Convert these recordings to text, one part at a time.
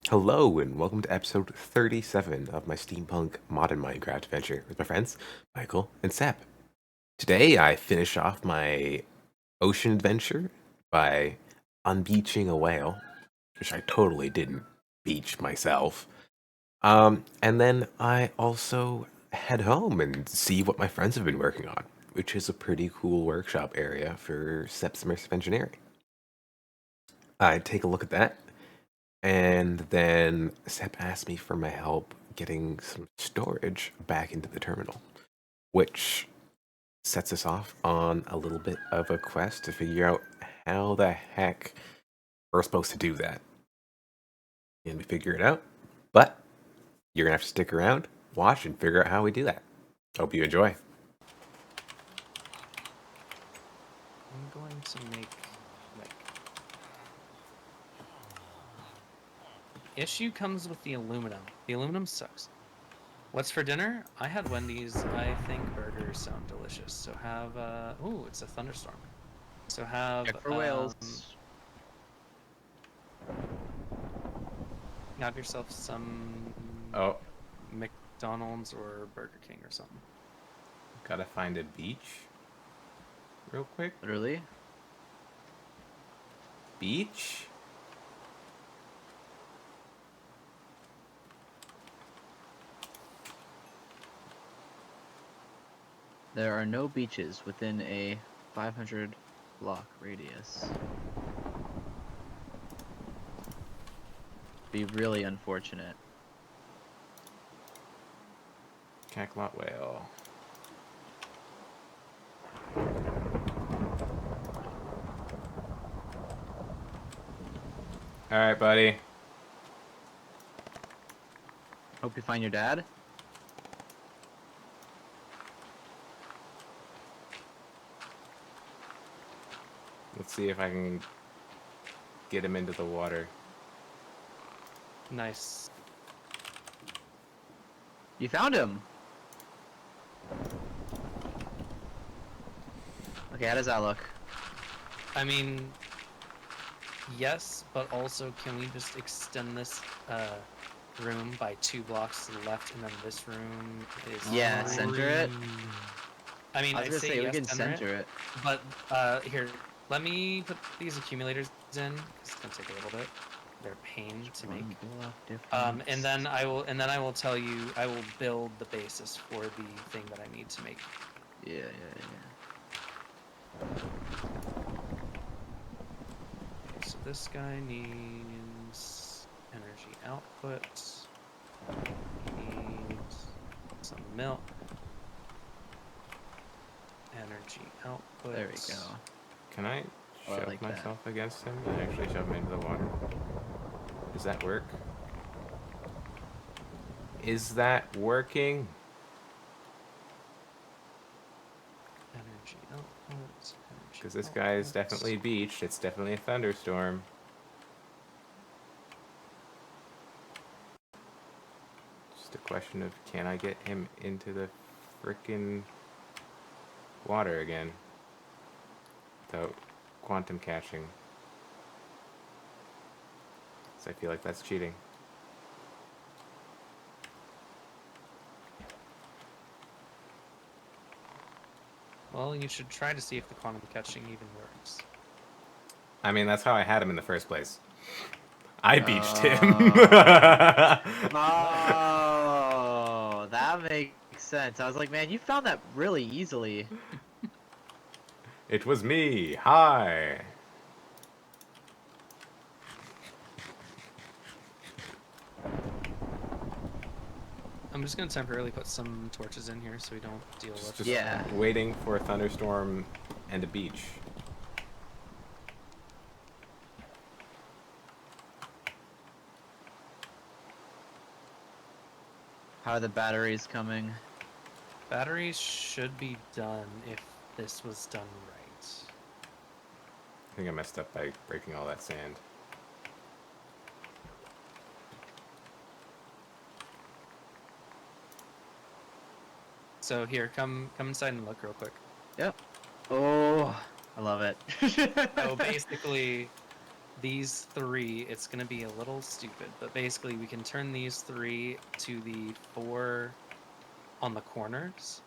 Hello and welcome to episode 37 of my steampunk modern Minecraft adventure with my friends Michael and Sep. Today I finish off my ocean adventure by unbeaching a whale, which I totally didn't beach myself. And then I also head home and see what my friends have been working on, which is a pretty cool workshop area for Sep's immersive engineering. I take a look at that. And then Sep asked me for my help getting some storage back into the terminal, which sets us off on a little bit of a quest to figure out how the heck we're supposed to do that. And we figure it out, but you're gonna have to stick around, watch, and figure out how we do that. Hope you enjoy. I'm going to make, like... Issue comes with the aluminum. The aluminum sucks. What's for dinner? I had Wendy's. I think burgers sound delicious. So have, ooh, it's a thunderstorm. So Check for whales. have yourself some Oh, McDonald's or Burger King or something. gotta find a beach real quick. Literally. Beach? There are no beaches within a 500 block radius. Be really unfortunate. Cacklot whale. Alright, buddy. Hope you find your dad. Let's see if I can get him into the water. Nice. You found him. Okay, how does that look? I mean, yes, but also can we just extend this room by 2 blocks to the left, and then this room is... Yeah, center it. I mean, I was I gonna say say we yes, can center center it. But here, let me put these accumulators in, because it's gonna take a little bit. They're a pain to make. And then I will tell you, I will build the basis for the thing that I need to make. Yeah. Okay, so this guy needs energy output. He needs some milk. Energy output. There we go. Can I Oh, I shove like that. myself against him and actually shove him into the water? Does that work? Is that working? Energy output. Because this guy is definitely beached. It's definitely a thunderstorm. Just a question of, can I get him into the frickin' water again without quantum catching? So I feel like that's cheating. Well, you should try to see if the quantum catching even works. I mean, that's how I had him in the first place. I beached him. Oh, that makes sense. I was like, man, you found that really easily. It was me. Hi. I'm just gonna temporarily put some torches in here so we don't deal with... Just Yeah. waiting for a thunderstorm and a beach. How are the batteries coming? Batteries should be done if this was done right. I think I messed up by breaking all that sand. So here, come inside and look real quick. Yep. Oh, I love it. So basically, these three, it's gonna be a little stupid, but basically we can turn these three to the 4 on the corners.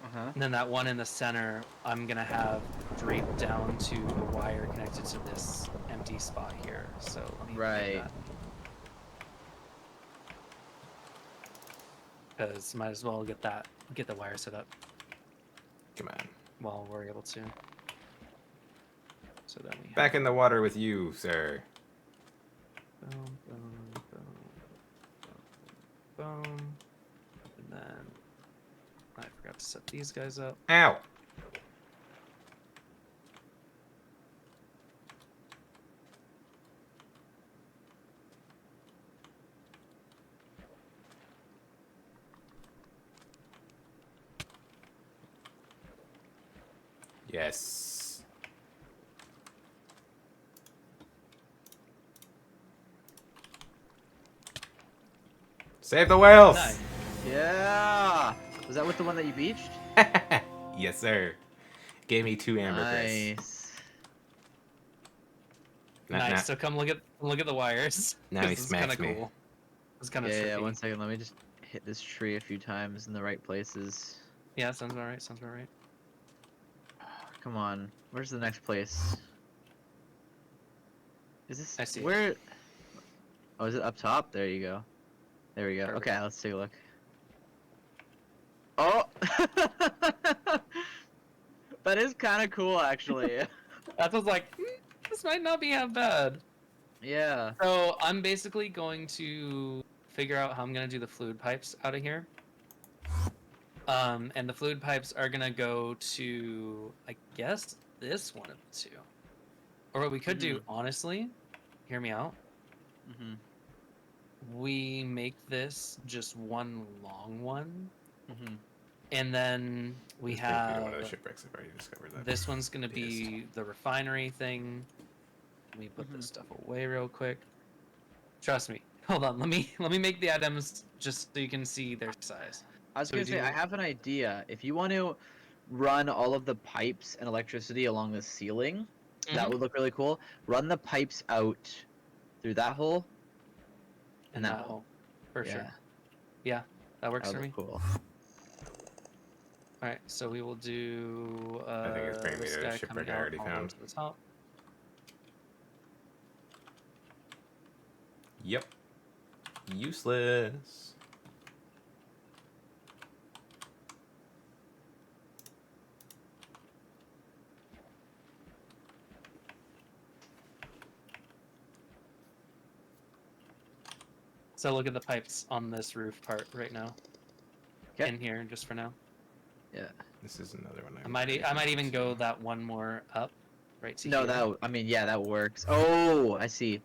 Uh-huh. And then that one in the center, I'm gonna have draped down to a wire connected to this empty spot here. So let me Right. make that. Because might as well get the wire set up Come on. while we're able to. So then we have Back in the water with you, sir. boom, boom, boom, boom, and then I forgot to set these guys up. Ow! Yes. Save the whales! Nice. Yeah. Was that with the one that you beached? Yes, sir. Gave me 2 ambergris. Nice. Nice. So come look at the wires. Now he 'Cause it's kind smacks of me. cool. It's kind of Yeah, trippy. yeah, 1 second. Let me just hit this tree a few times in the right places. Yeah, sounds about right. Sounds about right. Come on. Where's the next place? Is this I see it. where? Oh, is it up top? There you go. There we go. Perfect. Okay, let's take a look. Oh, that is kind of cool, actually. That was like, this might not be half bad. Yeah. So I'm basically going to figure out how I'm gonna do the fluid pipes out of here. And the fluid pipes are gonna go to, I guess, this one of the two. Or what we could do, honestly, hear me out. Mhm. We make this just one long one, Mhm. and then we This brings me to have one of the shipwrecks. I've already discovered that. this one's gonna be the refinery thing. Let me put this stuff away real quick. Trust me. Hold on. Let me make the items just so you can see their size. I was So we gonna say, do- I have an idea. If you want to run all of the pipes and electricity along the ceiling, that Mhm. would look really cool. Run the pipes out through that hole and that hole. hole. For Yeah, sure. Yeah, that works that for would me. look cool. All right, so we will do I think it's bringing me this to a guy shipwreck coming I out already all the way found. to the top. Yep. Useless. So look at the pipes on this roof part right now. Okay. In here, just for now. Yeah. This is another one. I might even go that one more up, right to No, here. that I mean, yeah, that works. Oh, I see.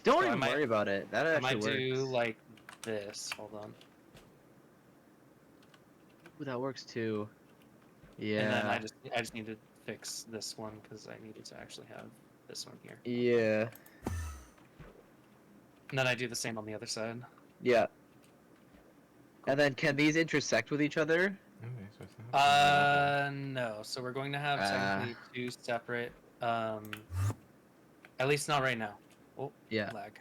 Don't So I even might- worry about it. That I actually might works. do like this. Hold on. Ooh, that works too. And then Yeah. I just need to fix this one because I needed to actually have this one here. Yeah. And then I do the same on the other side. Yeah. And then can these intersect with each other? Okay, so it's not No. So we're going to have technically two separate. At least not right now. Oh, Yeah. lag.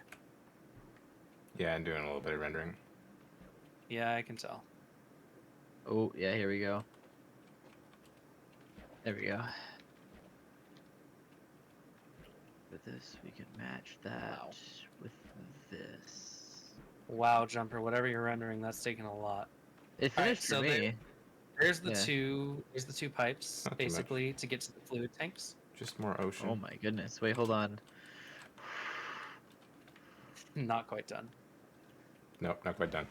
Yeah, I'm doing a little bit of rendering. Yeah, I can tell. Oh, yeah, here we go. There we go. With this, we can match that Wow. with this. Wow, Jumper, whatever you're rendering, that's taking a lot. It Alright, finished so for me. There's the Yeah. two pipes Not too much. basically to get to the fluid tanks. Just more ocean. Oh my goodness. Wait, hold on. Not quite done. Nope, not quite done.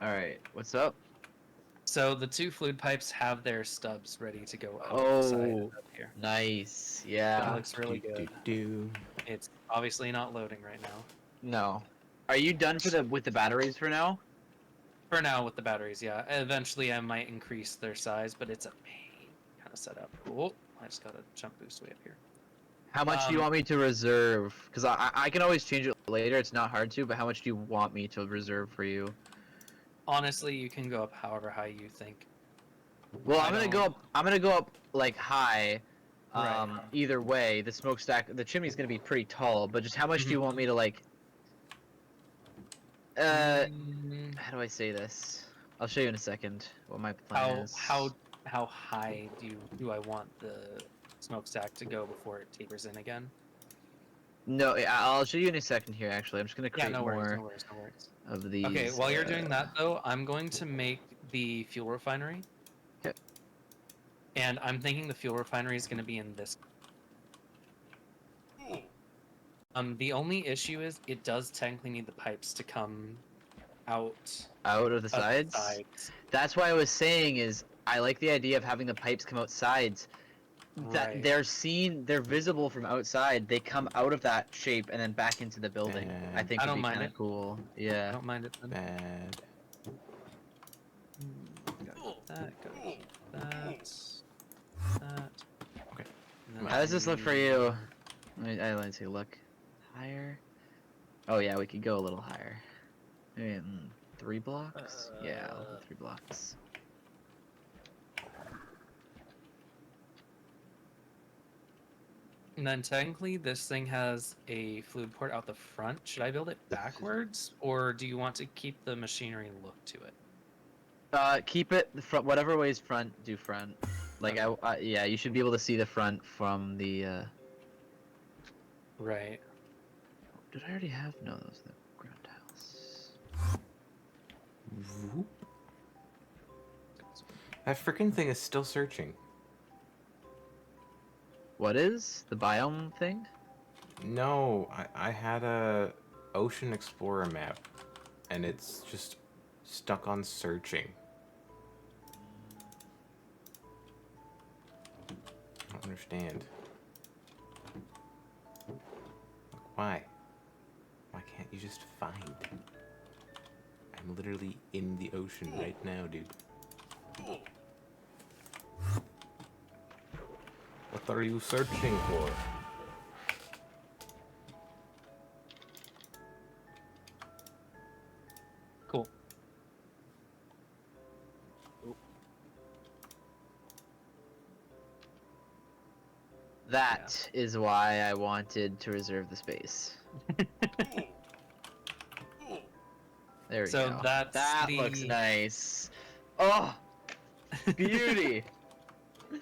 Alright, what's up? So the two fluid pipes have their stubs ready to go outside Oh, up here. nice. That Yeah. looks really good. Do. It's obviously not loading right now. No. Are you done for with the batteries for now? For now with the batteries, yeah. Eventually I might increase their size, but it's a pain kind of setup. Oh, I just got a jump boost way up here. How much do you want me to reserve? Because I can always change it later. It's not hard to, but how much do you want me to reserve for you? Honestly, you can go up however high you think. Well, I'm gonna go up like high, Right. Either way, the smokestack, the chimney's gonna be pretty tall. But just how much do you want me to like? Mm, How do I say this? I'll show you in a second what my plan is. how high do I want the smokestack to go before it tapers in again? No, I'll show you in a second here. Actually, I'm just gonna Yeah, create no worries, no more worries, no worries. of these. Okay, while you're doing that though, I'm going to make the fuel refinery. Okay. And I'm thinking the fuel refinery is going to be in this. The only issue is it does technically need the pipes to come out Out of the of the sides. sides. That's why I was saying is I like the idea of having the pipes come out sides. That Right. they're visible from outside. They come out of that shape and then back into the building. I Bad. think I would don't be mind kind of it. cool. I Yeah. don't mind it then. Bad. Gotta keep that. That. Okay. And then How does this look for you? Let's see. Look higher. Oh yeah, we could go a little higher. Maybe, 3 blocks. Yeah, I'll do 3 blocks. And then technically this thing has a fluid port out the front. Should I build it backwards, or do you want to keep the machinery look to it? Keep it the front. Whatever way is front, do front. Like Okay. yeah, you should be able to see the front from the. Right. Did I already have? No, those are the ground tiles. Whoop. That freaking thing is still searching. What is the biome thing? No, I had a Ocean Explorer map, and it's just stuck on searching. I don't understand. Like, why? Why can't you just find? I'm literally in the ocean right now, dude. What are you searching for? Cool. That is why I wanted to reserve the space. There we So go. that's That looks nice. Oh, beauty.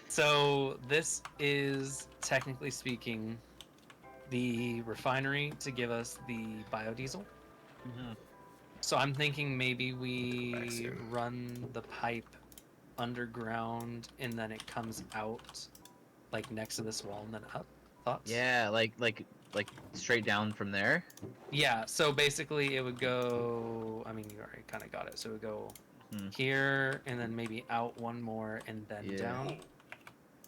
So this is technically speaking the refinery to give us the biodiesel. So I'm thinking maybe we Bastard. run the pipe underground and then it comes out like next to this wall and then up. Thoughts? Yeah, like straight down from there. Yeah, so basically it would go, I mean you already kind of got it. So it would go Hmm. here and then maybe out one more and then Yeah. down.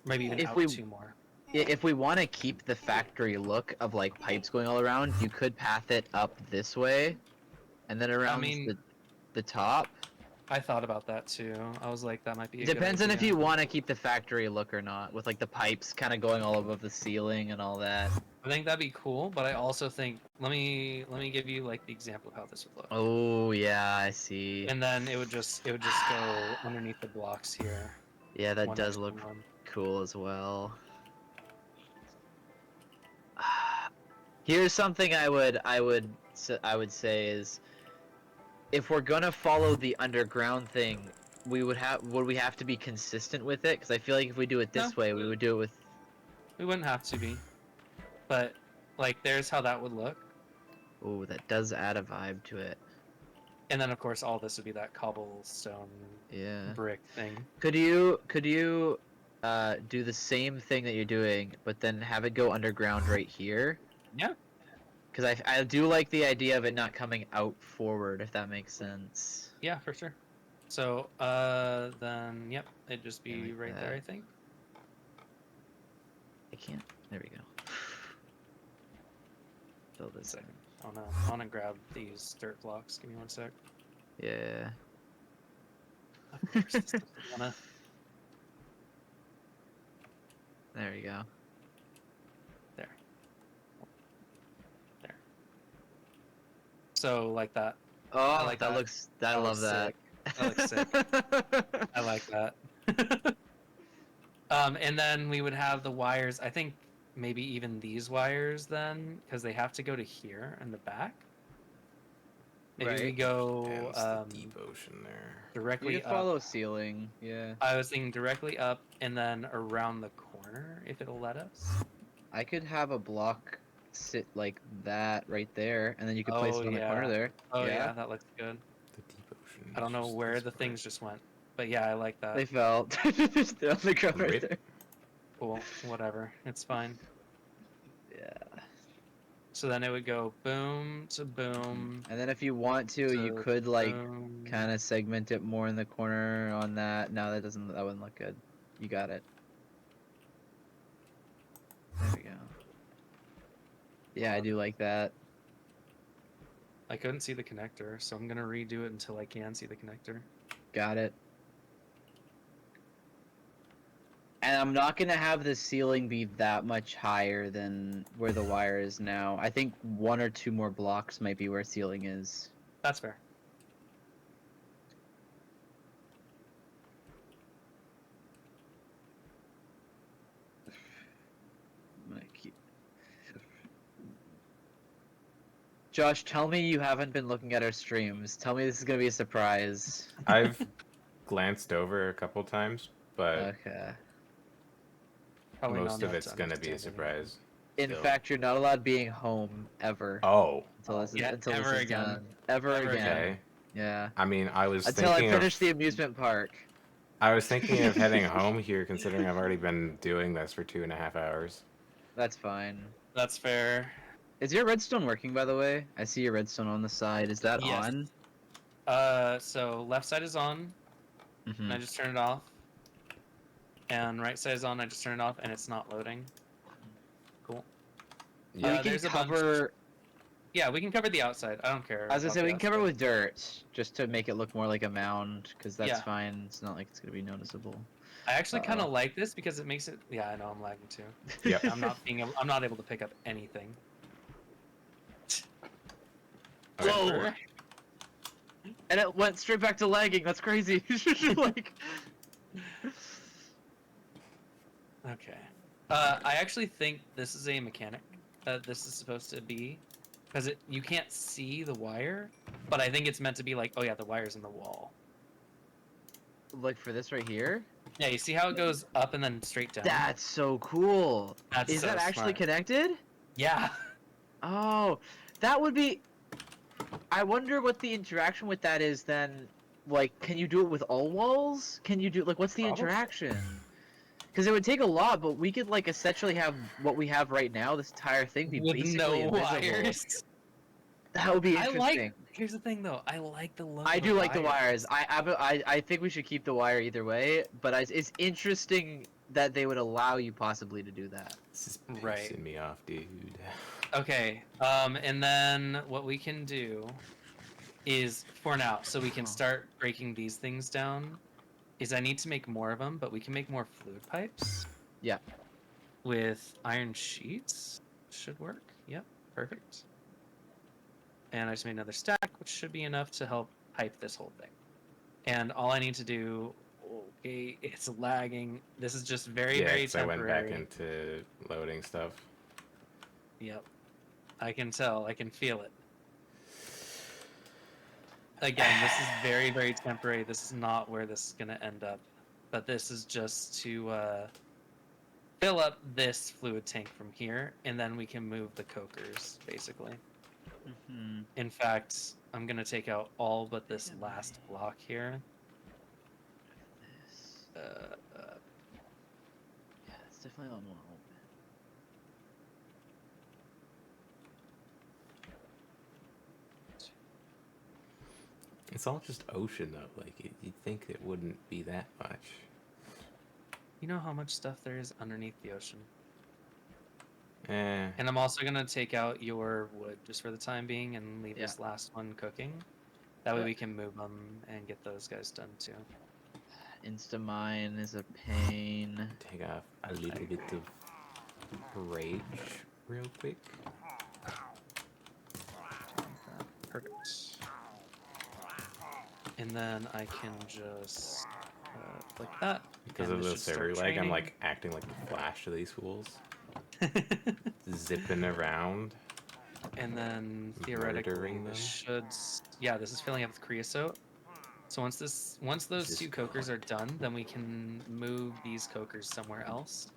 Maybe even If out we- 2 more. If we want to keep the factory look of like pipes going all around, you could path it up this way, and then around mean- the top. I thought about that too. I was like, that might be a Depends good on if idea. you want to keep the factory look or not, with like the pipes kind of going all above the ceiling and all that. I think that'd be cool, but I also think let me give you like the example of how this would look. Oh yeah, I see. And then it would just go underneath the blocks here. Yeah, that one does next to look one. cool as well. Here's something I would say is, if we're gonna follow the underground thing, would we have to be consistent with it? Because I feel like if we do it this No. way, we would do it with. We wouldn't have to be. But like there's how that would look. Oh, that does add a vibe to it. And then of course all this would be that cobblestone Yeah. brick thing. Could you do the same thing that you're doing, but then have it go underground right here? Yeah. Because I do like the idea of it not coming out forward, if that makes sense. Yeah, for sure. So then yep, it'd just be like right there, that. I think. I can't. There we go. Build this. Second. I wanna grab these dirt blocks. Give me 1 sec. Yeah. Of course, this doesn't wanna. There we go. There. There. So like that. Oh, like that that. looks. I That looks love that. sick. That looks sick. I like that. I And then we would have the wires. I think maybe even these wires then, because they have to go to here in the back. Maybe we Right. go And it's the deep ocean there. You directly could up. follow ceiling, yeah. I was thinking directly up and then around the corner if it'll let us. I could have a block sit like that right there, and then you could place Oh it on the corner yeah. there. Oh yeah. yeah, that looks good. The deep ocean. I don't is know just where this the part. things just went, but yeah, I like that. They fell. They're on the ground right Rip. there. Cool. Whatever. It's fine. Yeah. So then it would go boom to boom. And then if you want to, you could like boom. kind of segment it more in the corner on that. No, that wouldn't look good. You got it. There we go. Yeah, I do like that. I couldn't see the connector, so I'm gonna redo it until I can see the connector. Got it. And I'm not gonna have the ceiling be that much higher than where the wire is now. I think 1 or 2 more blocks might be where ceiling is. That's fair. I'm gonna keep. Josh, tell me you haven't been looking at our streams. Tell me this is gonna be a surprise. I've glanced over a couple times, but Okay. Probably most not of enough it's to gonna be a understand surprise. In Still. fact, you're not allowed being home ever Oh, until this is Yeah, until ever this is again. done. Ever Ever again. okay. Yeah. I mean, I was Until I thinking finish of the amusement park. I was thinking of heading home here, considering I've already been doing this for 2.5 hours. That's fine. That's fair. Is your redstone working, by the way? I see your redstone on the side. Is that Yes. on? So left side is on, and I just turn it off. And right side is on, I just turn it off, and it's not loading. Cool. Yeah. We can there's a bunch. cover. Yeah, we can cover the outside. I don't care. I was gonna about say the we can cover it outside. with dirt, just to make it look more like a mound, because that's Yeah. fine. It's not like it's gonna be noticeable. I actually kind Uh-oh. of like this because it makes it. Yeah, I know I'm lagging too. Yep. I'm not able to pick up anything. Okay. Whoa! And it went straight back to lagging. That's crazy. Like. Okay. I actually think this is a mechanic that this is supposed to be, because you can't see the wire, but I think it's meant to be like, oh yeah, the wire's in the wall. Like for this right here. Yeah, you see how it goes up and then straight down? That's so cool. That's Is so that actually smart. connected? Yeah. Oh, that would be. I wonder what the interaction with that is then. Like, can you do it with all walls? Can you do like what's the Probably. interaction? Because it would take a lot, but we could like essentially have what we have right now. This entire thing be With basically no invisible. wires. That would be interesting. Here's the thing though, I like the look. I of do like the wires. wires. I think we should keep the wire either way, but it's interesting that they would allow you possibly to do that. This is Right. pissing me off, dude. Okay, and then what we can do is, for now, so we can start breaking these things down, is I need to make more of them, but we can make more fluid pipes. Yeah. With iron sheets. Should work. Yep, perfect. And I just made another stack, which should be enough to help pipe this whole thing. And all I need to do, okay, it's lagging. This is just very, Yeah, very 'cause I went back temporary. into loading stuff. Yep. I can tell. I can feel it. Again, this is very, very temporary. This is not where this is going to end up. But this is just to fill up this fluid tank from here, and then we can move the cokers, basically. Mm-hmm. In fact, I'm going to take out all but this last block here. Yeah, it's definitely a lot more open. It's all just ocean, though. Like, you'd think it wouldn't be that much. You know how much stuff there is underneath the ocean. Eh. And I'm also going to take out your wood just for the time being and leave this last one cooking. That way we can move them and get those guys done too. Instamine is a pain. Take off a little bit of rage real quick. Perfect. And then I can just like that. Because and of this the should start server lag, I'm training. like acting like the Flash to these fools, zipping around. And then theoretically, Murdering this them? should. Yeah, this is filling up with creosote. So once those This two is cokers are done, then we can move these cokers somewhere else,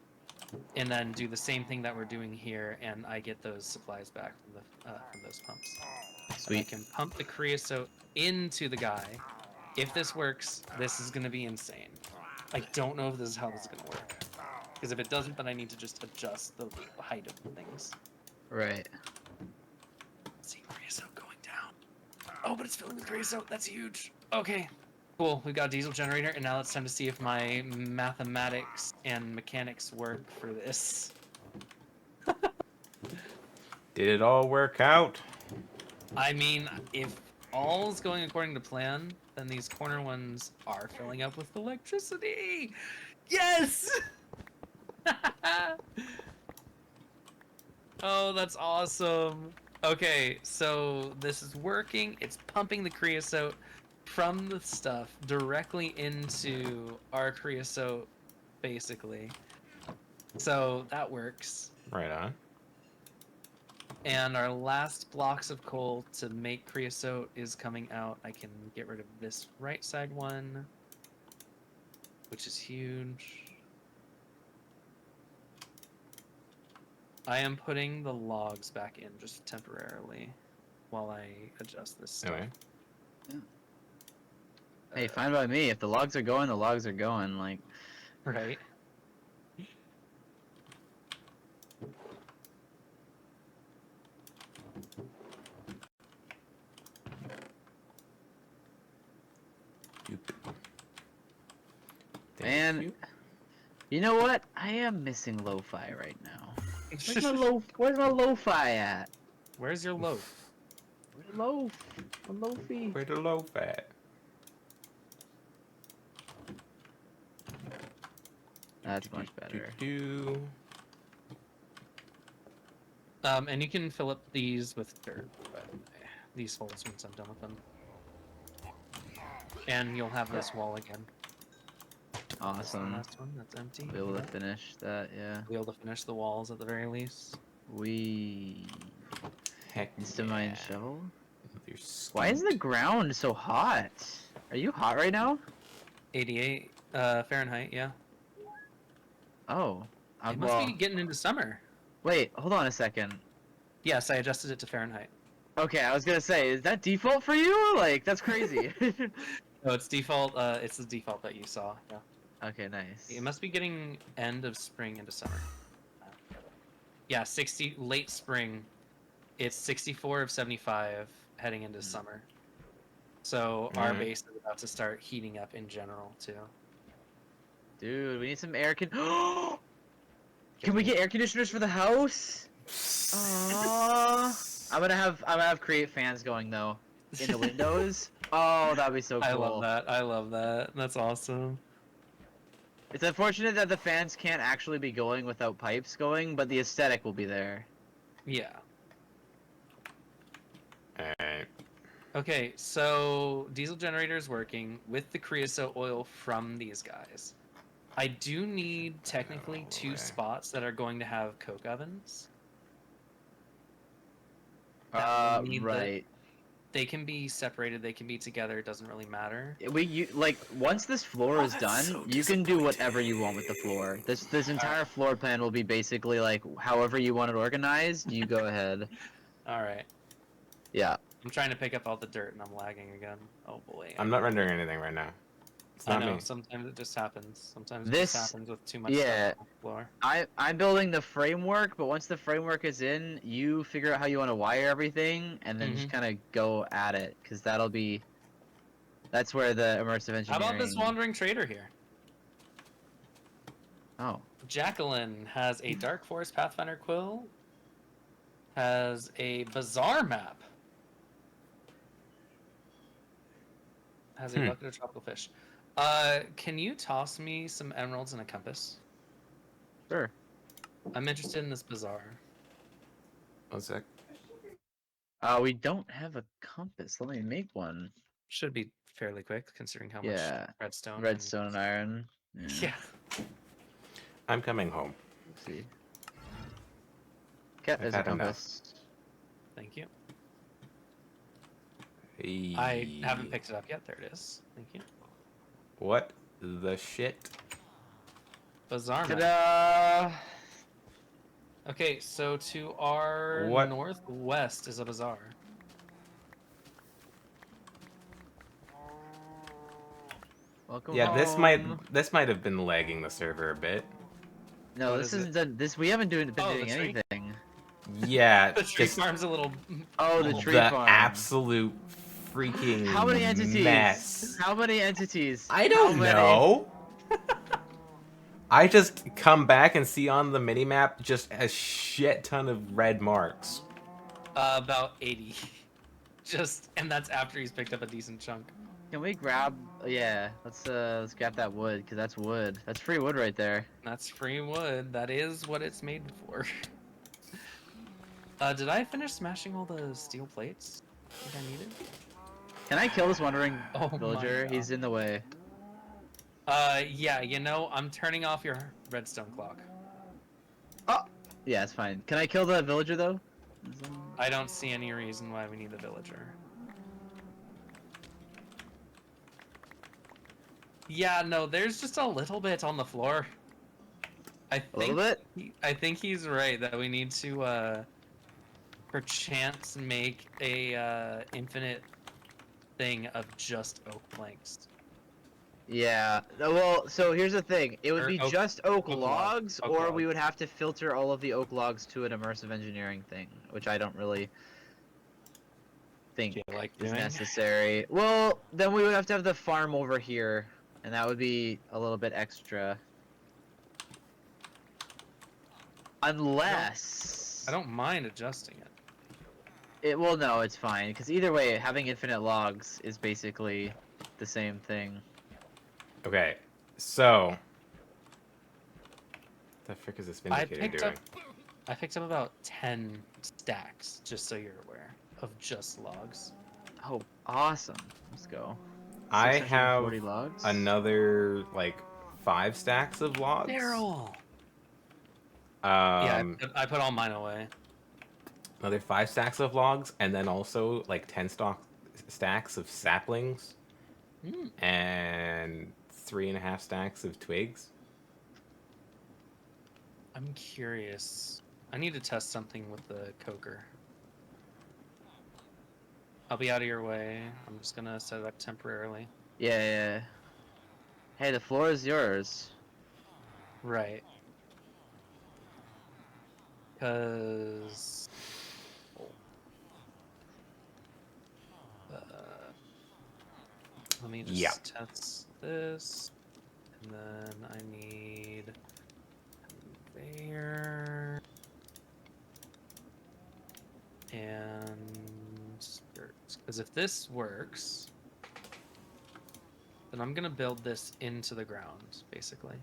and then do the same thing that we're doing here, and I get those supplies back from those pumps. And I Sweet. can pump the creosote into the guy. If this works, this is gonna be insane. I don't know if this is how this is gonna work, because if it doesn't, then I need to just adjust the height of the things. Right. Let's see, creosote going down. Oh, but it's filling with creosote. That's huge. Okay, cool. We've got a diesel generator, and now it's time to see if my mathematics and mechanics work for this. Did it all work out? I mean, if all's going according to plan, then these corner ones are filling up with electricity. Yes! Oh, that's awesome. Okay, so this is working. It's pumping the creosote from the stuff directly into our creosote, basically. So that works. Right on. And our last blocks of coal to make creosote is coming out. I can get rid of this right side one, which is huge. I am putting the logs back in just temporarily while I adjust this stuff. Anyway, Hey, fine by me. If the logs are going, the logs are going. Like, Right. stupid. Man. you know what? I am missing lo-fi right now. Where's my lo-fi at? Where's your loaf? Where's loaf? My loafy. Where the low fat? That's much better. And you can fill up these with dirt, by the way. These holes once I'm done with them. And you'll have this wall again. That's the Awesome. last one, that's empty. Be able to finish that, yeah. Be able to finish the walls at the very least. We Heck instant mine yeah. shovel. You're Why is the stupid. ground so hot? Are you hot right now? 88 Fahrenheit, yeah. Oh, It must be getting into summer. wait, hold on a second. Yes, I adjusted it to Fahrenheit. Okay, I was gonna say, is that default for you? Like, that's crazy. No, it's default. It's the default that you saw. Yeah. Okay, nice. It must be getting end of spring into summer. Yeah, 60 late spring. It's 64 of 75 heading into summer. So our Mhm. base is about to start heating up in general too. Dude, we need some air con. Can we get air conditioners for the house? Aww. I'm gonna have create fans going though in the windows. Oh, that'd be so cool. I love that. I love that. That's awesome. It's unfortunate that the fans can't actually be going without pipes going, but the aesthetic will be there. Yeah. Alright. Okay, so diesel generator is working with the creosote oil from these guys. I do need technically two spots that are going to have coke ovens. That will mean that Right. they can be separated, they can be together, it doesn't really matter. Like once this floor is that's done, so you can do whatever you want with the floor. This entire floor plan will be basically like however you want it organized. You go ahead. Alright. Yeah. I'm trying to pick up all the dirt and I'm lagging again. Oh boy. I'm not rendering anything right now. It's I not know, me. sometimes it just happens. Sometimes it This- just happens with too much yeah. stuff on the floor. I'm building the framework, but once the framework is in, you figure out how you want to wire everything, and then just kind of go at it, because that's where the immersive engineering. How about this wandering trader here? Oh. Jacqueline has a Dark Forest Pathfinder quill, has a Bazaar map, has a bucket of tropical fish. Can you toss me some emeralds and a compass? Sure. I'm interested in this Bazaar. 1 sec. We don't have a compass. Let me make one. Should be fairly quick considering how much Yeah. redstone. Redstone and iron. Yeah. I'm coming home. Let's see. Okay, there's a had enough. compass. Thank you. I Hey. haven't picked it up yet. There it is. Thank you. What the shit? Bazaar map. Ta-da! Okay, so to our What? northwest is a bazaar. Welcome Yeah, home. this might have been lagging the server a bit. No, What this is isn't done. This we haven't been Oh, the doing tree? anything. Yeah, The tree just farm's a little. Oh, the little- tree the farm. absolute freaking How many entities? mess. How many entities? I How don't many? know. I just come back and see on the minimap just a shit ton of red marks. About 80. And that's after he's picked up a decent chunk. Can we grab? Yeah, let's grab that wood because that's wood. That's free wood right there. That's free wood. That is what it's made for. Did I finish smashing all the steel plates that I needed? Can I kill this wandering Oh my villager? God. He's in the way. Yeah, I'm turning off your redstone clock. Oh, yeah, it's fine. Can I kill the villager though? I don't see any reason why we need the villager. Yeah, no, there's just a little bit on the floor. I A little think bit. I think he's right that we need to perchance make a infinite thing of just oak planks. Yeah. Well, so here's the thing. It would Or be oak- just oak oak logs, oak or we logs. would have to filter all of the oak logs to an immersive engineering thing, which I don't really think Do you like is doing? necessary. Well, then we would have to have the farm over here, and that would be a little bit extra. Unless I don't mind adjusting it. Well, no, it's fine because either way, having infinite logs is basically the same thing. Okay, so the frick is this I vindicator doing? picked up about 10 stacks, just so you're aware, of just logs. Oh, awesome! Let's go. I have 640 logs. another like 5 stacks of logs. Daryl. Um, Yeah, I put all mine away. another 5 stacks of logs, and then also like 10 stacks of saplings, and 3.5 stacks of twigs. I'm curious. I need to test something with the coker. I'll be out of your way. I'm just gonna set it up temporarily. Yeah, yeah. Hey, the floor is yours. Right. Because... let me just test this. And then I need... there... and... because if this works... then I'm gonna build this into the ground, basically.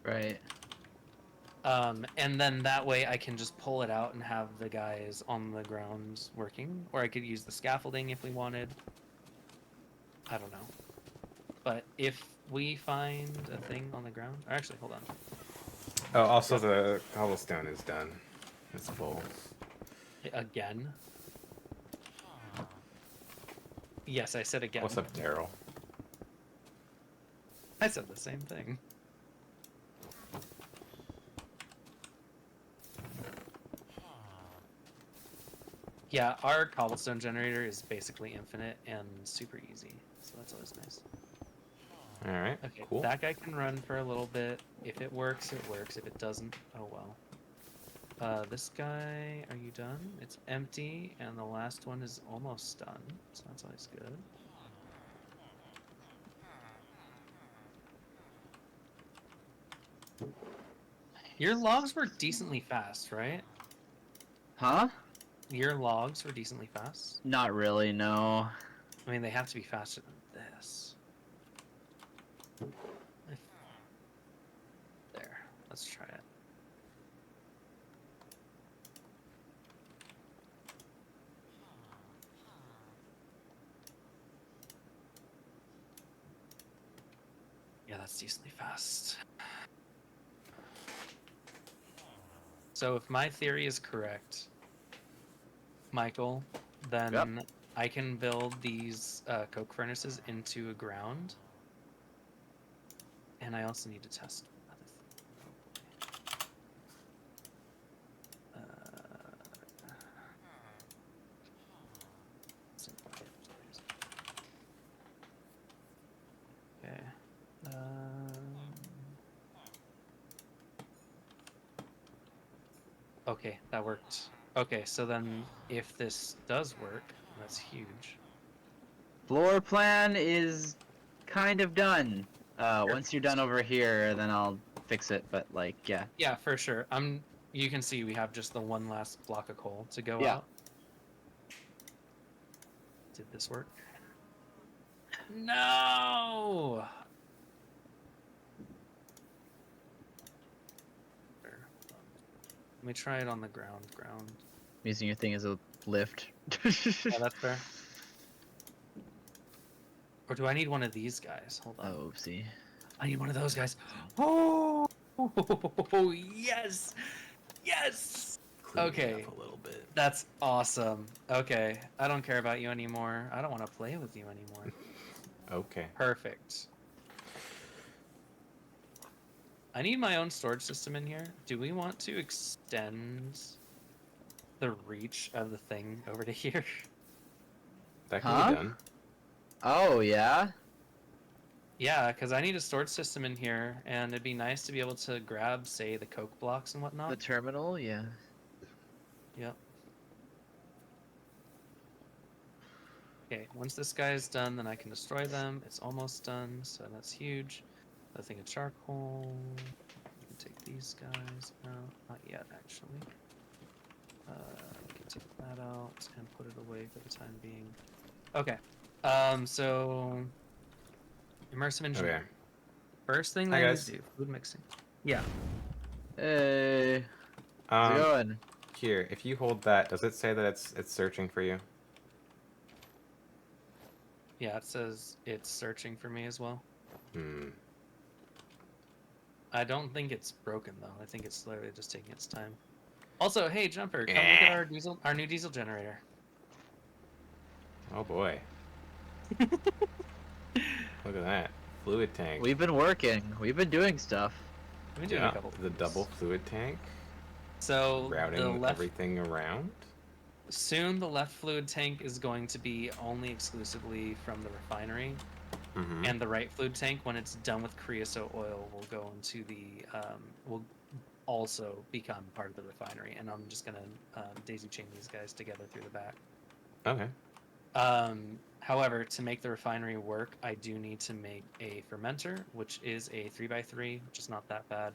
Right. And then that way I can just pull it out and have the guys on the ground working. Or I could use the scaffolding if we wanted. I don't know. But if we find a thing on the ground... actually, hold on. Oh, also the cobblestone is done. It's full. Again? Yes, I said again. What's up, Daryl? I said the same thing. Yeah, our cobblestone generator is basically infinite and super easy, so that's always nice. All right, Okay, cool. that guy can run for a little bit. If it works, it works. If it doesn't, oh well. This guy, are you done? It's empty, and the last one is almost done, so that's always good. Your logs were decently fast, right? Huh? Your logs were decently fast? Not really, no. I mean, they have to be faster than this. There, let's try it. that's decently fast. So if my theory is correct, Michael, then I can build these coke furnaces into a ground. And I also need to test other okay. Okay, that worked. Okay, so then if this does work, that's huge. Floor plan is kind of done. Once you're done over here, then I'll fix it. But like, yeah. Yeah, for sure. You can see we have just the one last block of coal to go Yeah. out. Did this work? No! Let me try it on the ground. I'm using your thing as a lift. Yeah, that's fair. Or do I need one of these guys? Hold on. Oh, oopsie. I need one of those guys. Oh, yes! Yes! Clean it Okay. up a little bit. That's awesome. Okay. I don't care about you anymore. I don't want to play with you anymore. Okay. Perfect. I need my own storage system in here. Do we want to extend the reach of the thing over to here? That can be done. Oh, yeah? Yeah, because I need a storage system in here, and it'd be nice to be able to grab, say, the coke blocks and whatnot. The terminal, yeah. Yep. Okay, once this guy is done, then I can destroy them. It's almost done, so that's huge. A thing of charcoal. We can take these guys out. Not yet, actually. We can take that out and put it away for the time being. Okay. So immersive engineering. Okay. First thing Hi, they need guys. to do, food mixing. Yeah. Hey. How's it going? Here, if you hold that, does it say that it's searching for you? Yeah, it says it's searching for me as well. Hmm. I don't think it's broken though. I think it's literally just taking its time. Also, hey Jumper, come look at our new diesel generator. Oh boy. Look at that. Fluid tank. We've been working. We've been doing stuff. We've been doing a couple the things. double fluid tank. So Routing everything around. Soon the left fluid tank is going to be only exclusively from the refinery. Mm-hmm. And the right fluid tank, when it's done with creosote oil, will go into the will also become part of the refinery. And I'm just gonna daisy chain these guys together through the back. Okay. However, to make the refinery work, I do need to make a fermenter, which is a 3x3, which is not that bad.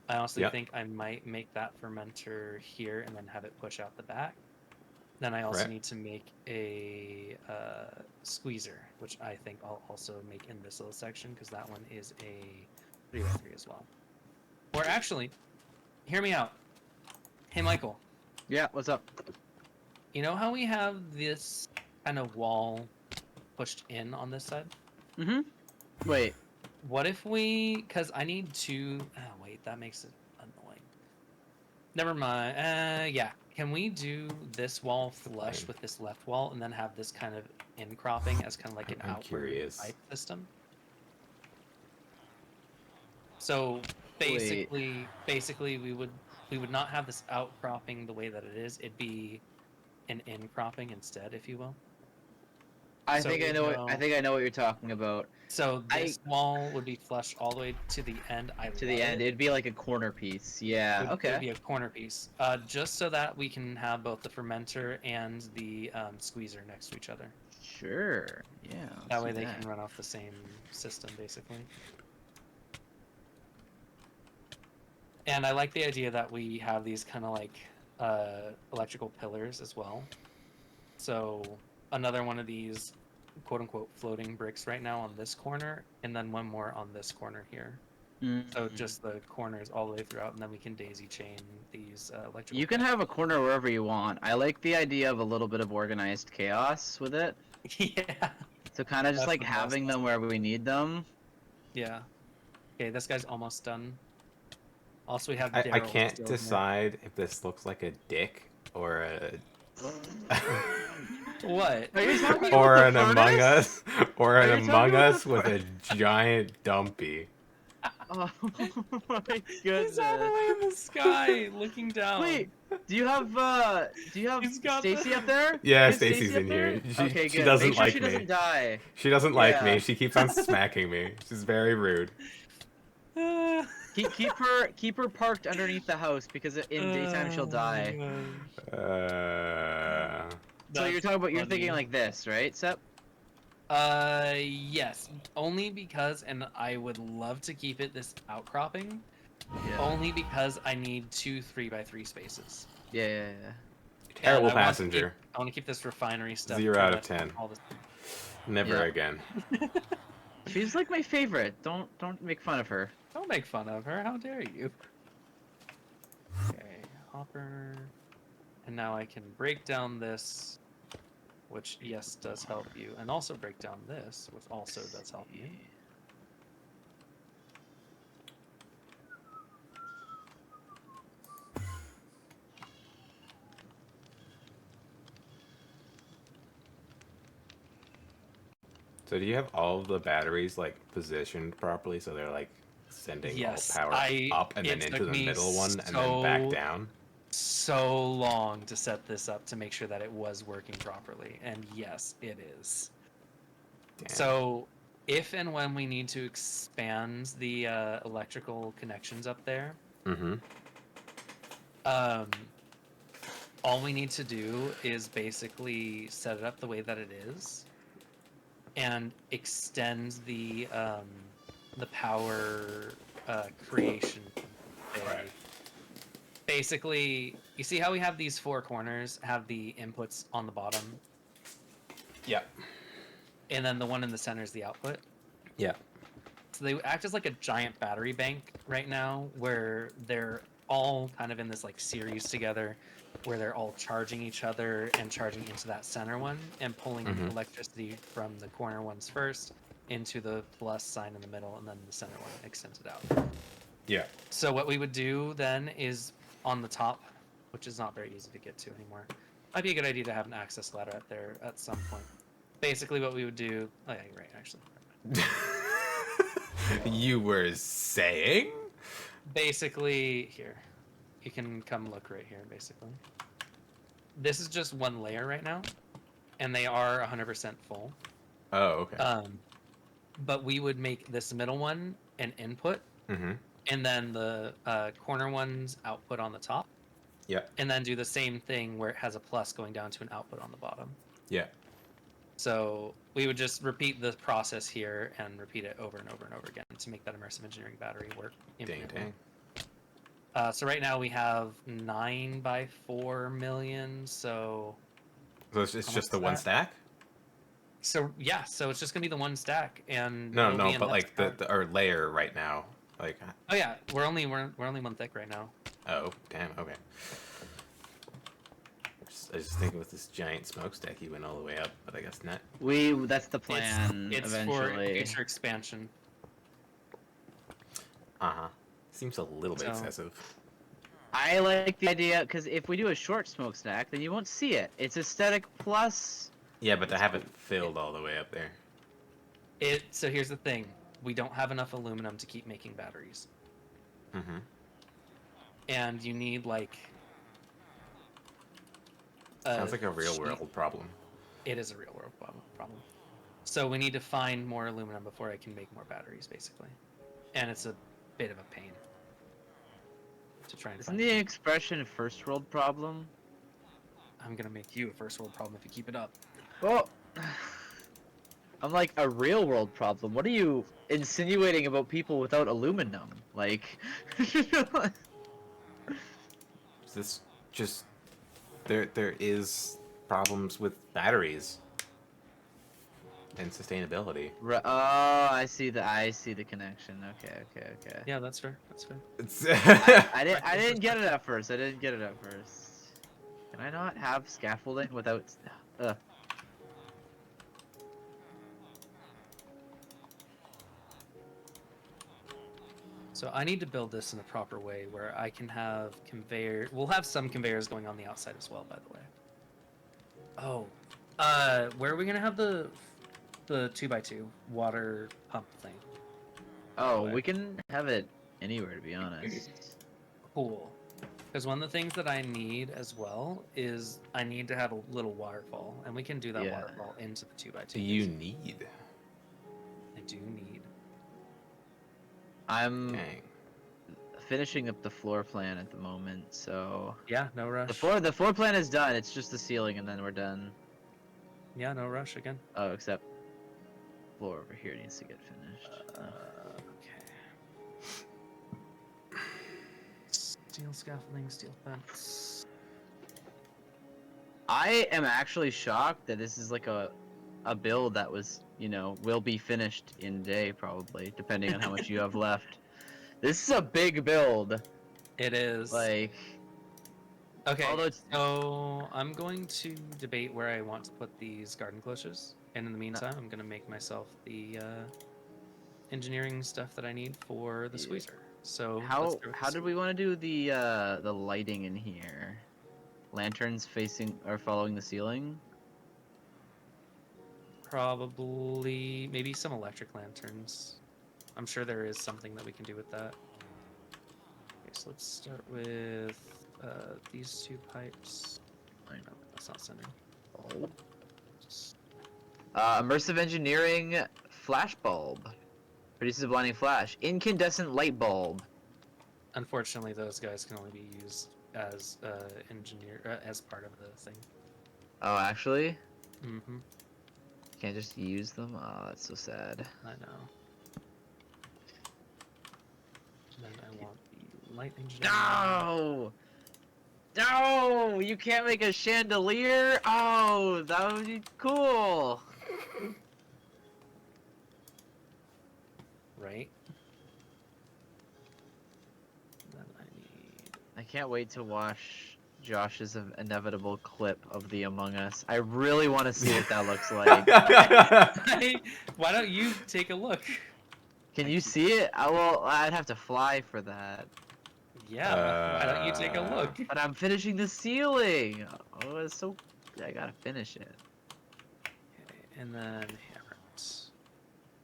I honestly think I might make that fermenter here and then have it push out the back. Then I also need to make a squeezer, which I think I'll also make in this little section because that one is a 3x3 as well. Or actually, hear me out. Hey, Michael. Yeah, what's up? You know how we have this kind of wall pushed in on this side? Mm-hmm. Wait. What if we... Because I need to... Oh, wait, that makes it annoying. Never mind. Yeah. Can we do this wall flush with this left wall and then have this kind of in-cropping as kind of like an outward pipe system? So basically we would not have this outcropping the way that it is. It'd be an in-cropping instead, if you will. I think I know what you're talking about. So this wall would be flush all the way to the end. It'd be like a corner piece. Yeah. Okay. It'd be a corner piece, just so that we can have both the fermenter and the squeezer next to each other. Sure. Yeah. That way they can run off the same system, basically. And I like the idea that we have these kind of like electrical pillars as well. So another one of these quote-unquote floating bricks right now on this corner, and then one more on this corner here. So just the corners all the way throughout, and then we can daisy chain these electrical. You can have a corner wherever you want. I like the idea of a little bit of organized chaos with it. Yeah. So kind of just like having them where we need them. Yeah. Okay, this guy's almost done. Also, we have I Daryl can't still here. decide if this looks like a dick or a What? Are you talking or about an the Among furnace? Us or an Are you talking Among about the Us with a giant dumpy. Oh my He's all the goodness. way in the sky, looking down. Wait, do you have He's got Stacy the... up there? Yeah, Is Stacy's Stacy up in there? here. Okay, She good. doesn't Make sure like she me. doesn't die. She doesn't like me. Yeah. She keeps on smacking me. She's very rude. Keep her parked underneath the house because in daytime she'll die. gosh. So you're That's talking about you're thinking funny. like this, right, Sep? Yes. Only because, and I would love to keep it this outcropping, Yeah. only because I need 2 3x3 spaces. Yeah. terrible And passenger. I want to keep this refinery stuff 0 pretty out of much 10. all this. Never Yeah. again. She's like my favorite. Don't make fun of her. Don't make fun of her. How dare you? Okay, hopper. And now I can break down this, which, yes, does help you. And also break down this, which also does help you. So do you have all of the batteries like positioned properly so they're like sending Yes, all power up and then it into took the me middle one and then back down? so long to set this up to make sure that it was working properly. And yes, it is. Damn. So if and when we need to expand the electrical connections up there, Mm-hmm. all we need to do is basically set it up the way that it is and extend the power creation bay. Right. Basically, you see how we have these 4 corners have the inputs on the bottom, Yeah. and then the one in the center is the output. Yeah. So they act as like a giant battery bank right now, where they're all kind of in this like series together, where they're all charging each other and charging into that center one and pulling Mhm. electricity from the corner ones first into the plus sign in the middle, and then the center one extends it out. Yeah. So what we would do then is on the top, which is not very easy to get to anymore. Might be a good idea to have an access ladder up there at some point. Basically, what we would do. Oh yeah, you're right. Actually, You were saying? basically here, you can come look right here. Basically, this is just one layer right now, and they are 100% full. Oh, okay. But we would make this middle one an input, Mm-hmm. and then the corner one's output on the top. Yeah. And then do the same thing where it has a plus going down to an output on the bottom. Yeah. So we would just repeat the process here and repeat it over and over and over again to make that immersive engineering battery work Dang, infinitely. dang. So right now we have 9 by 4 million. So So it's How just the much one is stack? yeah, so it's just gonna be the one stack, and No, it'll no, be but enough like to the or layer right now. Like, Oh yeah, we're only 1 thick right now. oh, damn. Okay. I was just thinking with this giant smokestack, he went all the way up, but I guess not. That's the plan It's for eventually. future expansion. Uh huh. Seems a little bit So- excessive. I like the idea because if we do a short smokestack, then you won't see it. It's aesthetic plus. Yeah, but to have it filled all the way up there. So here's the thing: we don't have enough aluminum to keep making batteries, Mm-hmm. and you need like. Sounds like a real sheet- world problem. It is a real world problem. So we need to find more aluminum before I can make more batteries, basically, and it's a bit of a pain to try and Isn't find. the expression first world problem? I'm gonna make you a first world problem if you keep it up. Well, I'm like a real world problem. What are you insinuating about people without aluminum? Like, Is this just there is problems with batteries and sustainability. oh, I see the connection. Okay. Yeah, that's fair. That's fair. It's I didn't get it at first. Can I not have scaffolding without? So I need to build this in a proper way where I can have conveyor. We'll have some conveyors going on the outside as well, by the way. Oh, where are we gonna have the 2x2 water pump thing? Oh, way. we can have it anywhere, to be honest. Cool. Because one of the things that I need as well is I need to have a little waterfall, and we can do that Yeah. waterfall into the 2x2. Do you need? I do need. I'm Dang. finishing up the floor plan at the moment, so Yeah, no rush. the floor plan is done. It's just the ceiling, and then we're done. Yeah, no rush again. Oh, except floor over here needs to get finished. Okay. Steel scaffolding, steel fence. I am actually shocked that this is like a build that was, you know, will be finished in a day probably, depending on how much you have left. This is a big build. It is. Like, Okay, although so I'm going to debate where I want to put these garden cloches, and in the meantime, I'm going to make myself the engineering stuff that I need for the squeezer. So let's how start with the did we want to do the lighting in here? Lanterns facing or following the ceiling? Probably maybe some electric lanterns. I'm sure there is something that we can do with that. Okay, so let's start with these two pipes. No, that's not sending. Oh. Immersive engineering flash bulb produces a blinding flash. Incandescent light bulb. Unfortunately, those guys can only be used as as part of the thing. Oh, actually, Mm-hmm. can't just use them. Oh, that's so sad. I know. Then I want the light engineering. No! No! You can't make a chandelier? Oh, that would be cool! Right. Then I need. I can't wait to watch Josh's inevitable clip of the Among Us. I really want to see what that looks like. Why don't you take a look? Can you see it? Well, I'd have to fly for that. Yeah. Why don't you take a look? But I'm finishing the ceiling! Oh, it's so... I gotta finish it. Okay, and then hammer it.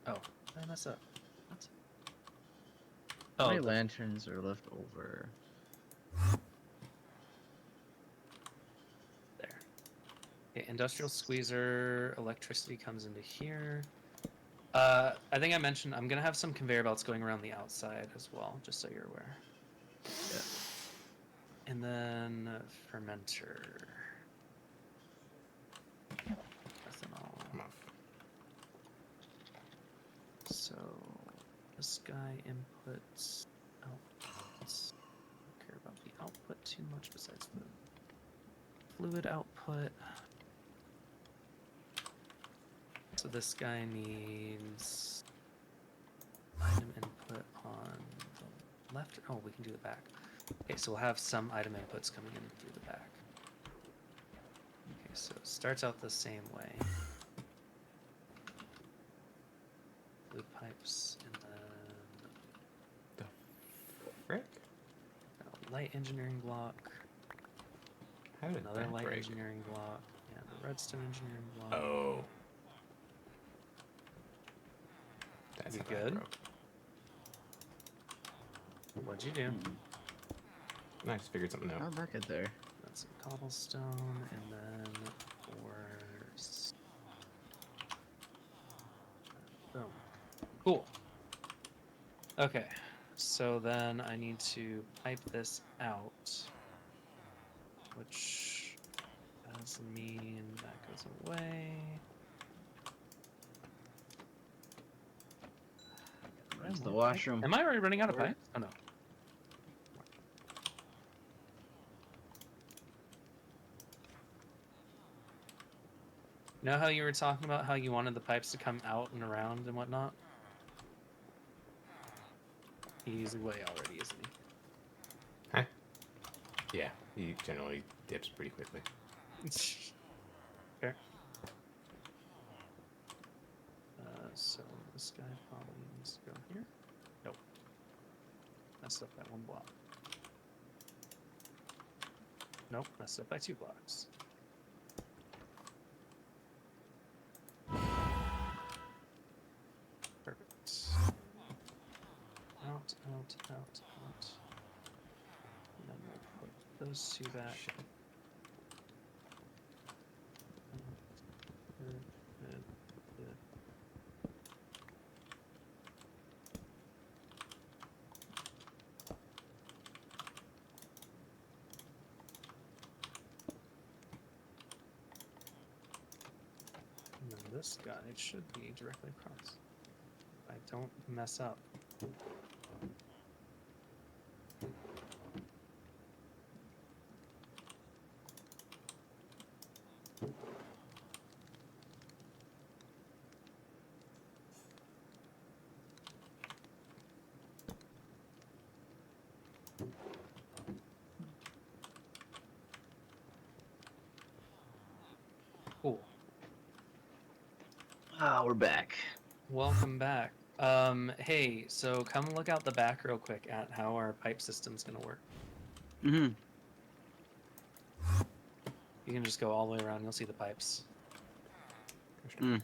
Oh, did I mess up? What? How Oh, many the- lanterns are left over? there. Okay, industrial squeezer, electricity comes into here. I think I mentioned I'm gonna have some conveyor belts going around the outside as well, just so you're aware. Yeah. And then fermenter. Ethanol. I'm off. So this guy inputs outputs. Don't care about the output too much besides the fluid output. So this guy needs item input on the left. Oh, we can do the back. Okay, so we'll have some item inputs coming in through the back. Okay, so it starts out the same way. Blue pipes, and then Frick? a light engineering block. How did Another that light break? engineering block. Yeah, the redstone engineering block. Oh. That's You how that good? broke. What'd you do? I just figured something out. How'd that get there? That's some cobblestone, and then boom. Cool. Okay, so then I need to pipe this out, which does mean that goes away. Run to the washroom. Am I already running out of pipe? Oh no. You know how you were talking about how you wanted the pipes to come out and around and whatnot? He's away already, isn't he? Huh? Yeah, he generally dips pretty quickly. Fair. So this guy probably needs to go here. Nope. messed up by 1 block. Nope, messed up by 2 blocks. Perfect. Out. And then we'll put those 2 back. And then this guy should be directly across. If I don't mess up. Cool. Ah, we're back. Welcome back. Hey, so come look out the back real quick at how our pipe system's gonna work. Mm-hmm. You can just go all the way around, you'll see the pipes. Mm.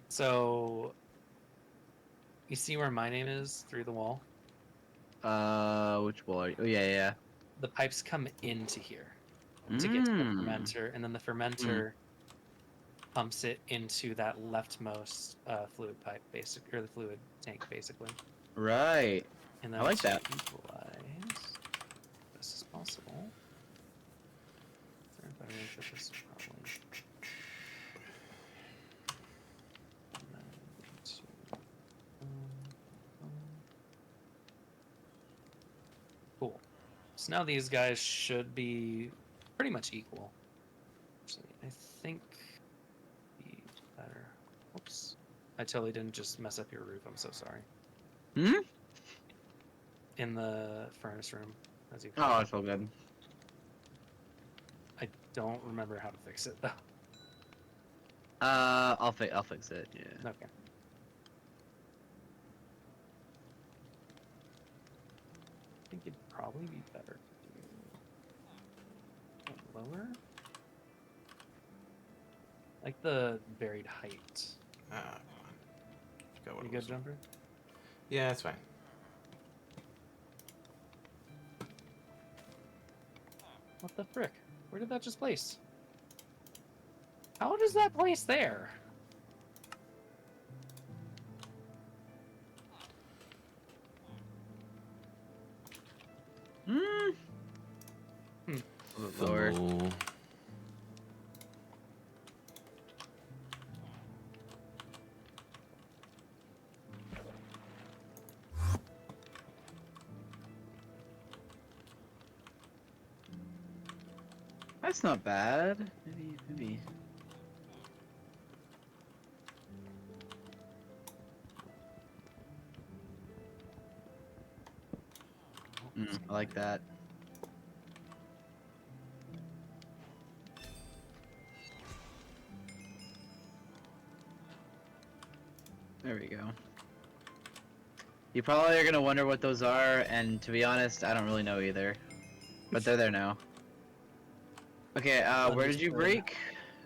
So, you see where my name is through the wall? Which wall are you? Oh, yeah, yeah. The pipes come into here to get to the fermenter, and then the fermenter pumps it into that leftmost fluid pipe, or the fluid tank, basically. Right. And then I like to that. equalize, this is possible. If I really put this probably. And then to, cool. So now these guys should be pretty much equal. Actually, I think be better. Oops. I totally didn't just mess up your roof. I'm so sorry. Hmm? In the furnace room, as you Oh, it's all good. I don't remember how to fix it though. I'll fix it. Yeah. Okay. I think it'd probably be better to do lower. Like the buried height. Ah, come on. Forgot what You it good, was. Jumper? Yeah, that's fine. What the frick? Where did that just place? How does that place there? Hmm. Hmm. A little bit lower. Fumble. That's not bad. Maybe. I like that. There we go. You probably are gonna wonder what those are, and to be honest, I don't really know either. But they're there now. Okay, where did you Understood. break?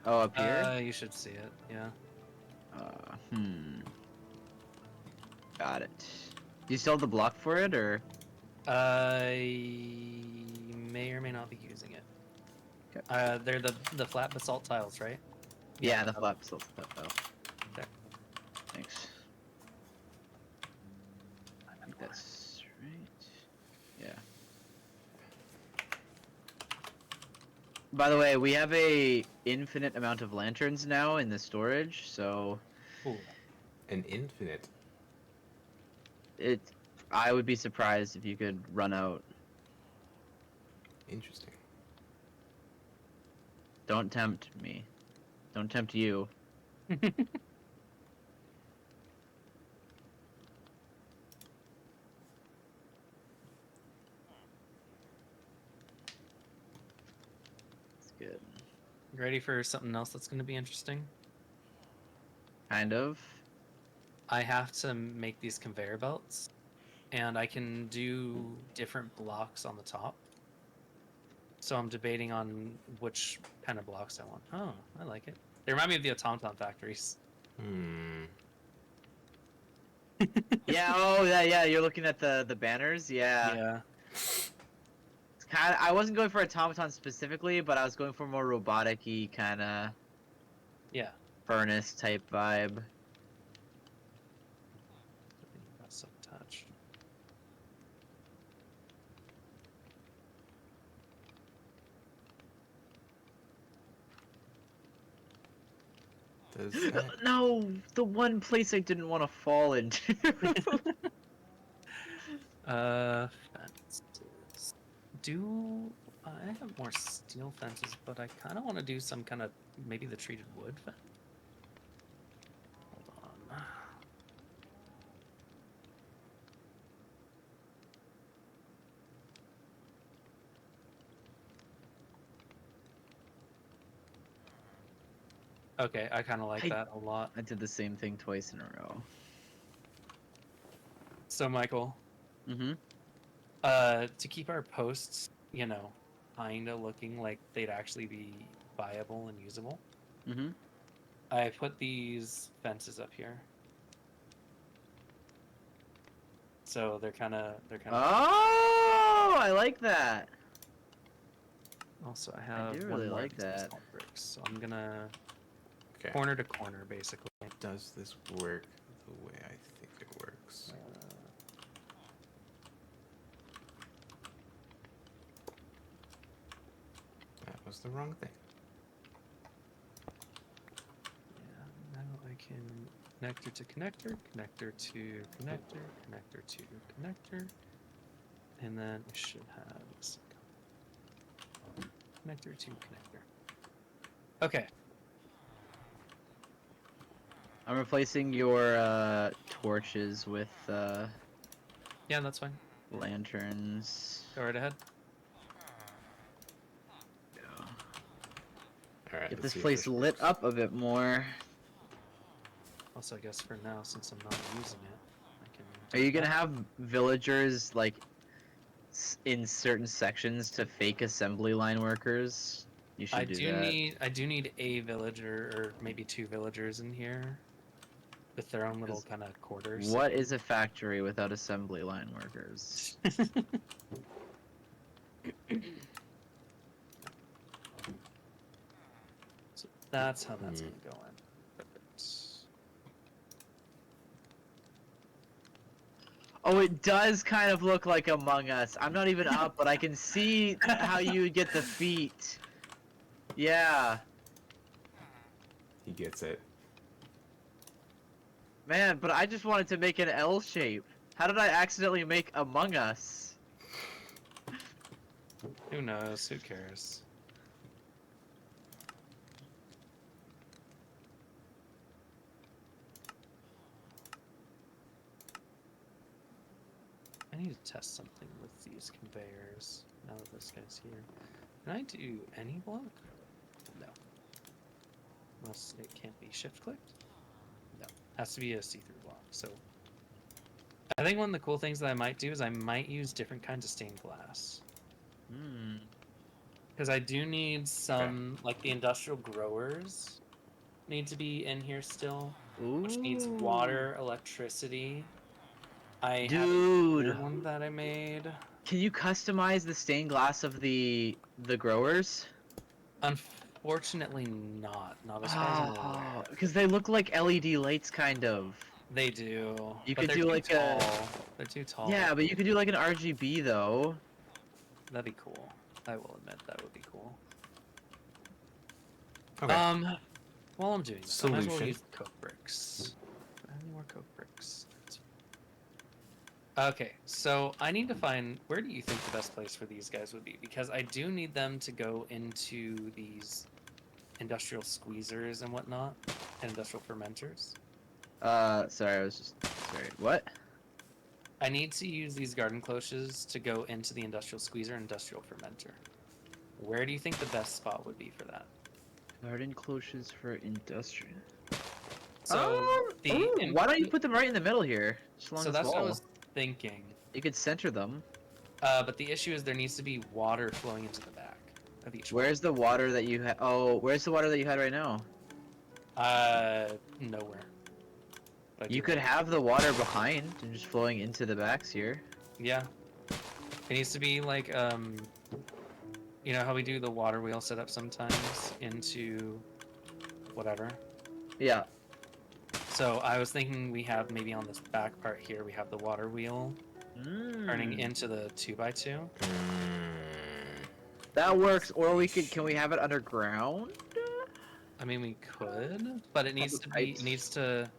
Oh, up here? You should see it, yeah. Hmm. Got it. Do you still have the block for it, or? I may or may not be using it. Okay. They're the flat basalt tiles, right? Yeah, the flap still flip though. There. Thanks. I think that's right. Yeah. By the way, we have a infinite amount of lanterns now in the storage, so Cool. An infinite. it. I would be surprised if you could run out. Interesting. Don't tempt me. Don't tempt you. It's good. Ready for something else that's going to be interesting? Kind of. I have to make these conveyor belts, and I can do different blocks on the top. So I'm debating on which kind of blocks I want. Oh, I like it. They remind me of the automaton factories. Hmm. Yeah. Oh, yeah. You're looking at the banners. Yeah. Yeah. It's kind of. I wasn't going for automaton specifically, but I was going for more robotic-y kind of Yeah. furnace type vibe. That's some touch. Does that... No, the one place I didn't want to fall into. Fences. Do I have more steel fences, but I kind of want to do some kind of maybe the treated wood fence. Hold on. Okay, I kind of like that a lot. I did the same thing twice in a row. So Michael, Mm-hmm. to keep our posts, you know, kind of looking like they'd actually be viable and usable, Mm-hmm. I put these fences up here. So they're kind of Oh, I like that. Also, I have do one really more like of these that. salt bricks, so I'm gonna Okay. corner to corner, basically. Does this work the way I think it works? That was the wrong thing. Yeah, now I can connector to connector, connector to connector, connector to connector, and then we should have this connector to connector. Okay. I'm replacing your torches with Yeah, that's fine. lanterns. Go right ahead. All right. Get let's this see if place lit works. up a bit more. Also, I guess for now, since I'm not using it, I can. Are do you gonna that. have villagers like in certain sections to fake assembly line workers? You should do that. I do need a villager or maybe two villagers in here with their own little 'Cause kind of quarters. what is a factory without assembly line workers? So that's how that's Hmm. gonna go in. Perfect. Oh, it does kind of look like Among Us. I'm not even up, but I can see how you would get the feet. Yeah. He gets it. Man, but I just wanted to make an L shape. How did I accidentally make Among Us? Who knows? Who cares? I need to test something with these conveyors now that this guy's here. Can I do any block? No. Unless it can't be shift clicked? No. Has to be a see-through block. So I think one of the cool things that I might do is I might use different kinds of stained glass. Hmm. Because I do need some, like the industrial growers need to be in here still, which needs Ooh. water, electricity. I have Dude. another one that I made. Can you customize the stained glass of the growers? Unfortunately not. Not as far as I'm aware. Because they look like LED lights, kind of. They do. You But could they're do too like tall. a. They're too tall. Yeah, but you could do like an RGB though. That'd be cool. I will admit that would be cool. Okay. While I'm doing this, I might as well Solution. use coke bricks. Do I have any more coke bricks? Okay, so I need to find, where do you think the best place for these guys would be? Because I do need them to go into these industrial squeezers and whatnot, and industrial fermenters. Sorry, I was just. Sorry, what? I need to use these garden cloches to go into the industrial squeezer and industrial fermenter. Where do you think the best spot would be for that? Garden cloches for industrial. So why don't you put them right in the middle here? Just along So this that's what I wall. was thinking. You could center them. But the issue is there needs to be water flowing into the back of each Where's the water that you had? Oh, where's the water that you had right now? one. Nowhere. But I You do could it. have the water behind and just flowing into the backs here. Yeah. It needs to be like, you know how we do the water wheel setup sometimes into whatever? Yeah. So I was thinking we have maybe on this back part here, we have the water wheel turning into the 2x2. That works. Or we could. Can we have it underground? I mean, we could, but it needs to be, pipes. it needs to...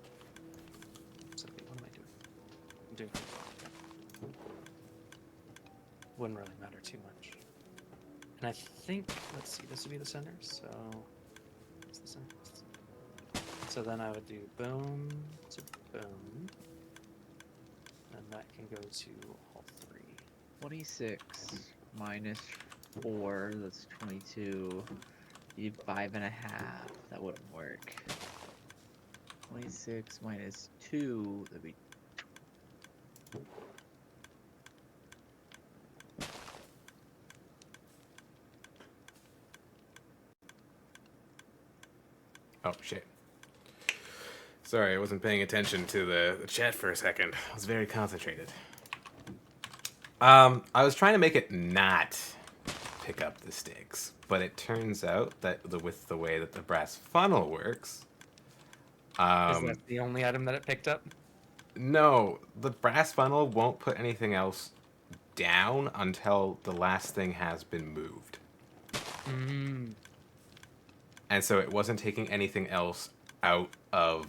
So, what am I doing? I'm doing... Wouldn't really matter too much. And I think, let's see, this would be the center, so... What's the center? So then I would do boom to boom. And that can go to all three. 26 minus 4. That's 22. You need 5.5. That wouldn't work. 26 minus 2. That'd be. Oh shit. Sorry, I wasn't paying attention to the chat for a second. I was very concentrated. I was trying to make it not pick up the sticks, but it turns out that with the way that the brass funnel works, Is that the only item that it picked up? no, the brass funnel won't put anything else down until the last thing has been moved. Mm. And so it wasn't taking anything else out of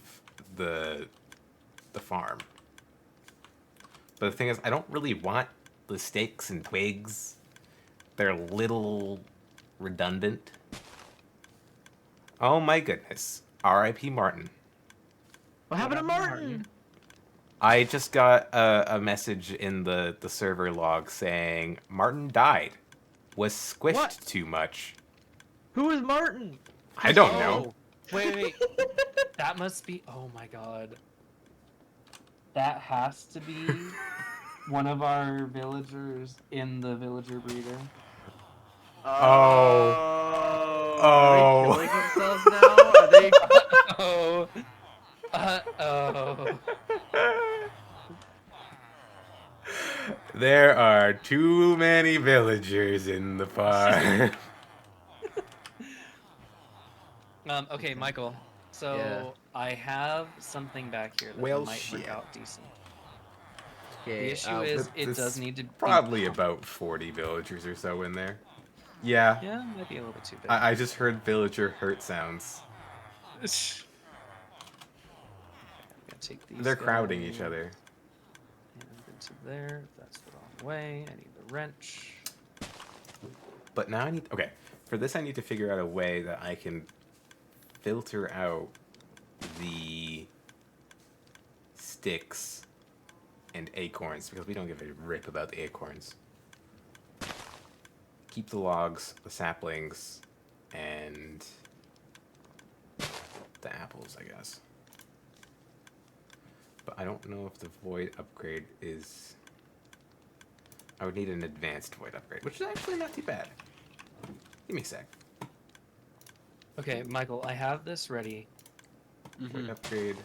the farm. But the thing is, I don't really want the stakes and twigs. They're a little redundant. Oh my goodness. R.I.P. Martin. What happened to Martin? I just got a message in the server log saying Martin died. Was squished What? too much. Who is Martin? I don't know. Wait. That must be. Oh my god. That has to be one of our villagers in the villager breeder. Oh. Are they killing themselves now? Are they? Oh. Oh. There are too many villagers in the farm. Okay, Michael. So Yeah. I have something back here that Well, might shit. work out decent. Okay, The issue is it This does need to be probably about 40 villagers or so in there. Yeah. Yeah, might be a little bit too big. I just heard villager hurt sounds. I'm gonna take these They're crowding guys each other. And into there. That's the wrong way. I need the wrench. But now I need... Okay, for this I need to figure out a way that I can filter out the sticks and acorns, because we don't give a rip about the acorns. Keep the logs, the saplings, and the apples, I guess. But I don't know if the void upgrade is... I would need an advanced void upgrade, which is actually not too bad. Give me a sec. Okay, Michael, I have this ready. Void upgrade.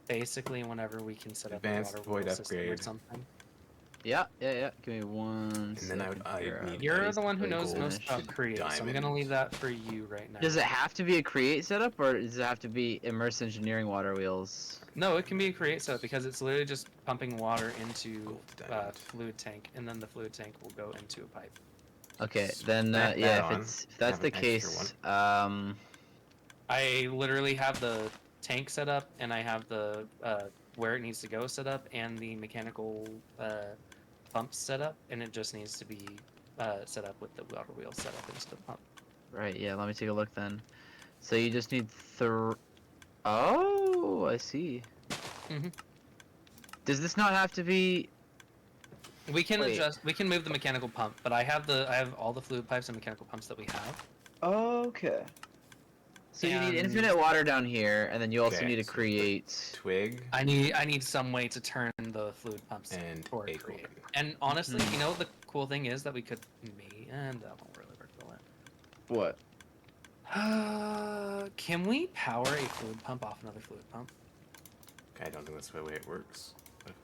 Basically, whenever we can set up Advanced a water void wheel system or upgrade. something. Yeah. Give me one. And then I would need... You're the one who the knows most golden about create, so I'm gonna diamond. leave that for you right now. Does it have to be a create setup, or does it have to be immerse engineering water wheels? No, it can be a create setup because it's literally just pumping water into Gold diamond. fluid tank, and then the fluid tank will go into a pipe. Okay, then Smack that yeah, on. if that's Have the an extra case, I literally have the tank set up, and I have the where it needs to go set up, and the mechanical pumps set up, and it just needs to be set up with the water wheel set up into the pump. right, yeah, let me take a look then. So you just need Oh, I see. Mhm. Does this not have to be? We can Wait. adjust. We can move the mechanical pump, but I have all the fluid pipes and mechanical pumps that we have. Okay. So you need And infinite water down here, and then you also Okay, need to so put create. twig I need some way to turn the fluid pumps and or acorn. create. And honestly, Mhm. you know what the cool thing is that we could and that won't really work well. What? Can we power a fluid pump off another fluid pump? I don't think that's the way it works.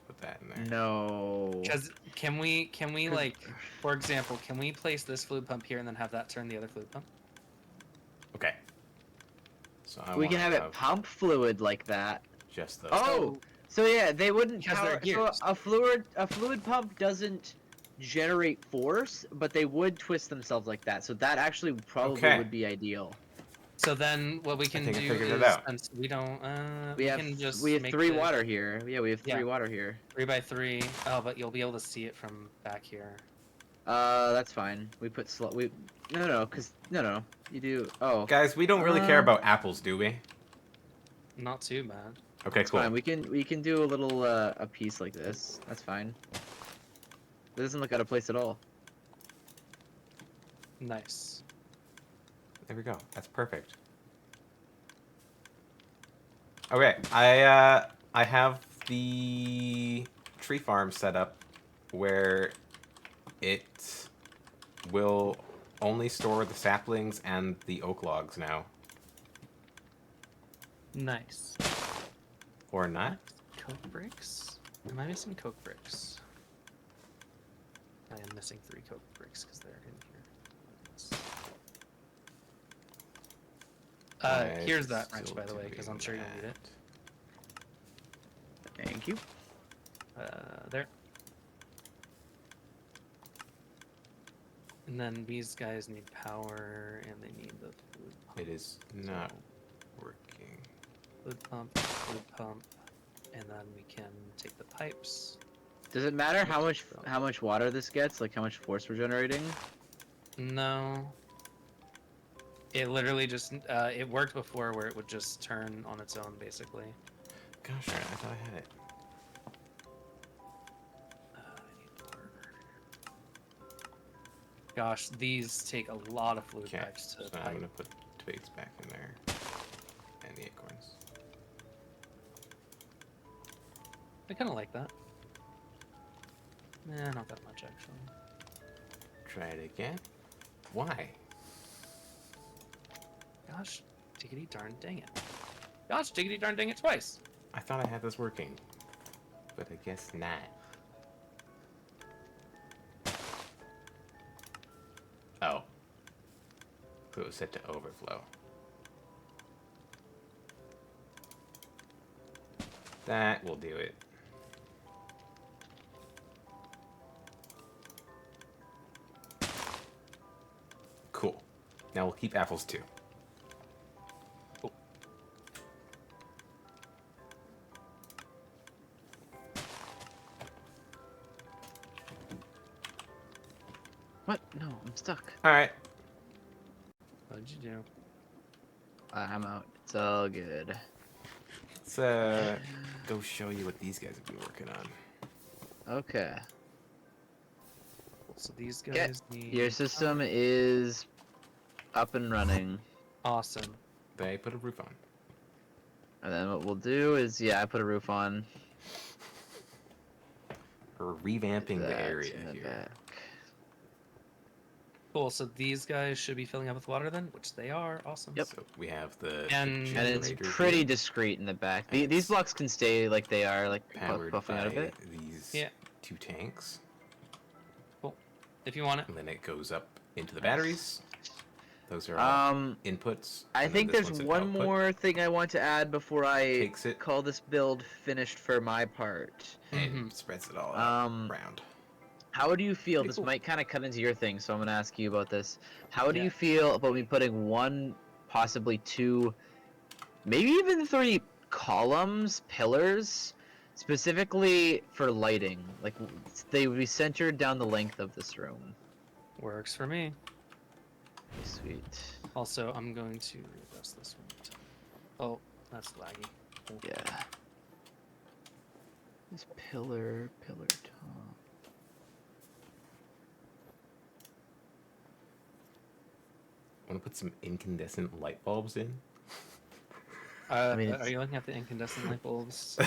Put that in there. No. Because can we 'Cause- like, for example, can we place this fluid pump here and then have that turn the other fluid pump? Okay. So I we can wanna have it pump fluid like that. just those. Oh, so yeah, they wouldn't Because power. they're So gears. a fluid pump doesn't generate force, but they would twist themselves like that. So that actually probably Okay. would be ideal. So then what we can think I do figured it is, out. since we don't, We have can just we have make 3 the water here. Yeah, we have 3 Yeah. water here. 3x3. Oh, but you'll be able to see it from back here. That's fine. We put no. You do. Oh, Guys, we don't really care Um, about apples, do we? Not too bad. Okay, it's cool. fine. We can do a little a piece like this. That's fine. It doesn't look out of place at all. Nice. There we go. That's perfect. Okay, I have the tree farm set up where it will only store the saplings and the oak logs now, Nice. or not. Coke bricks? Am I missing coke bricks? I am missing 3 coke bricks because they're in here. Why Here's is it that wrench, still by the way, because I'm doing sure you'll need it. Thank you. There. And then these guys need power, and they need the fluid pump. It is not So, working. fluid pump, and then we can take the pipes. Does it matter how much water this gets? Like how much force we're generating? No. It literally just, it worked before where it would just turn on its own, basically. Gosh, darn it, I thought I had it. I need more. Gosh, these take a lot of fluid Okay, pipes to so I'm pipe. gonna put twigs back in there and the acorns. I kind of like that. Nah, not that much, actually. Try it again. Why? Gosh, diggity darn dang it. Gosh, diggity darn dang it twice. I thought I had this working, but I guess not. Oh. It was set to overflow. That will do it. Cool. Now we'll keep apples too. What? No, I'm stuck. Alright. What did you do? I'm out. It's all good. Let's go show you what these guys have been working on. Okay. So these Okay, guys need... Your system is up and running. Awesome. They put a roof on. And then what we'll do is, yeah, I put a roof on. We're revamping the That area in the here. back. Cool, so these guys should be filling up with water then, which they are. Awesome. Yep. So we have the And- And it's generator pretty here, discreet in the back. And These it's blocks can stay like they are, like powered buffing out a by bit. these Yeah. 2 tanks. If you want it. And then it goes up into the batteries. Those are all inputs. I and then think this there's one's an one output. more thing I want to add before I Takes it call this build finished for my part. and Mhm. spreads it all out Um, around. How do you feel? Pretty This cool. might kind of cut into your thing, so I'm gonna ask you about this. How do Yeah. you feel about me putting 1, possibly 2, maybe even 3 columns, pillars, specifically for lighting? Like they would be centered down the length of this room. Works for me. Sweet. Also, I'm going to readjust this one. Oh, that's laggy. Cool. Yeah. This pillar top. I want to put some incandescent light bulbs in. I mean, Are it's you looking at the incandescent light bulbs?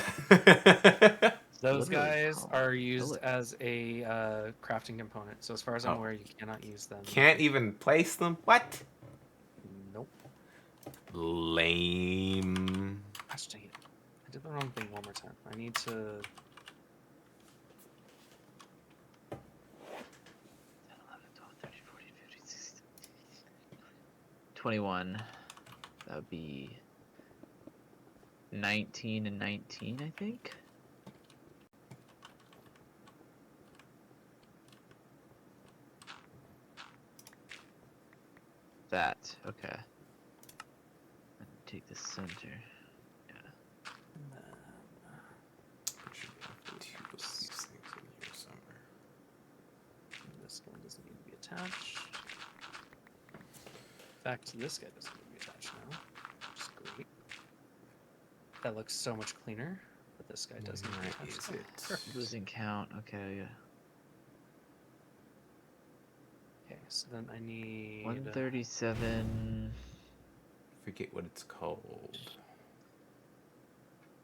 Oh, Those literally guys called are used pillars. as a crafting component. So as far as I'm aware, you cannot use them. can't even place them? What? Nope. Lame. Gosh dang it. I did the wrong thing one more time. I need to... 21. That would be 19 and 19, I think. That, okay. And take the center. and then, Should have two of these things in here somewhere. this one doesn't need to be attached. In fact, this guy doesn't need to be attached now, which is great. That looks so much cleaner, but this guy doesn't need to be Where attached. is Oh, it? perfect. Losing count, okay, yeah. Okay, so then I need 137. Forget what it's called.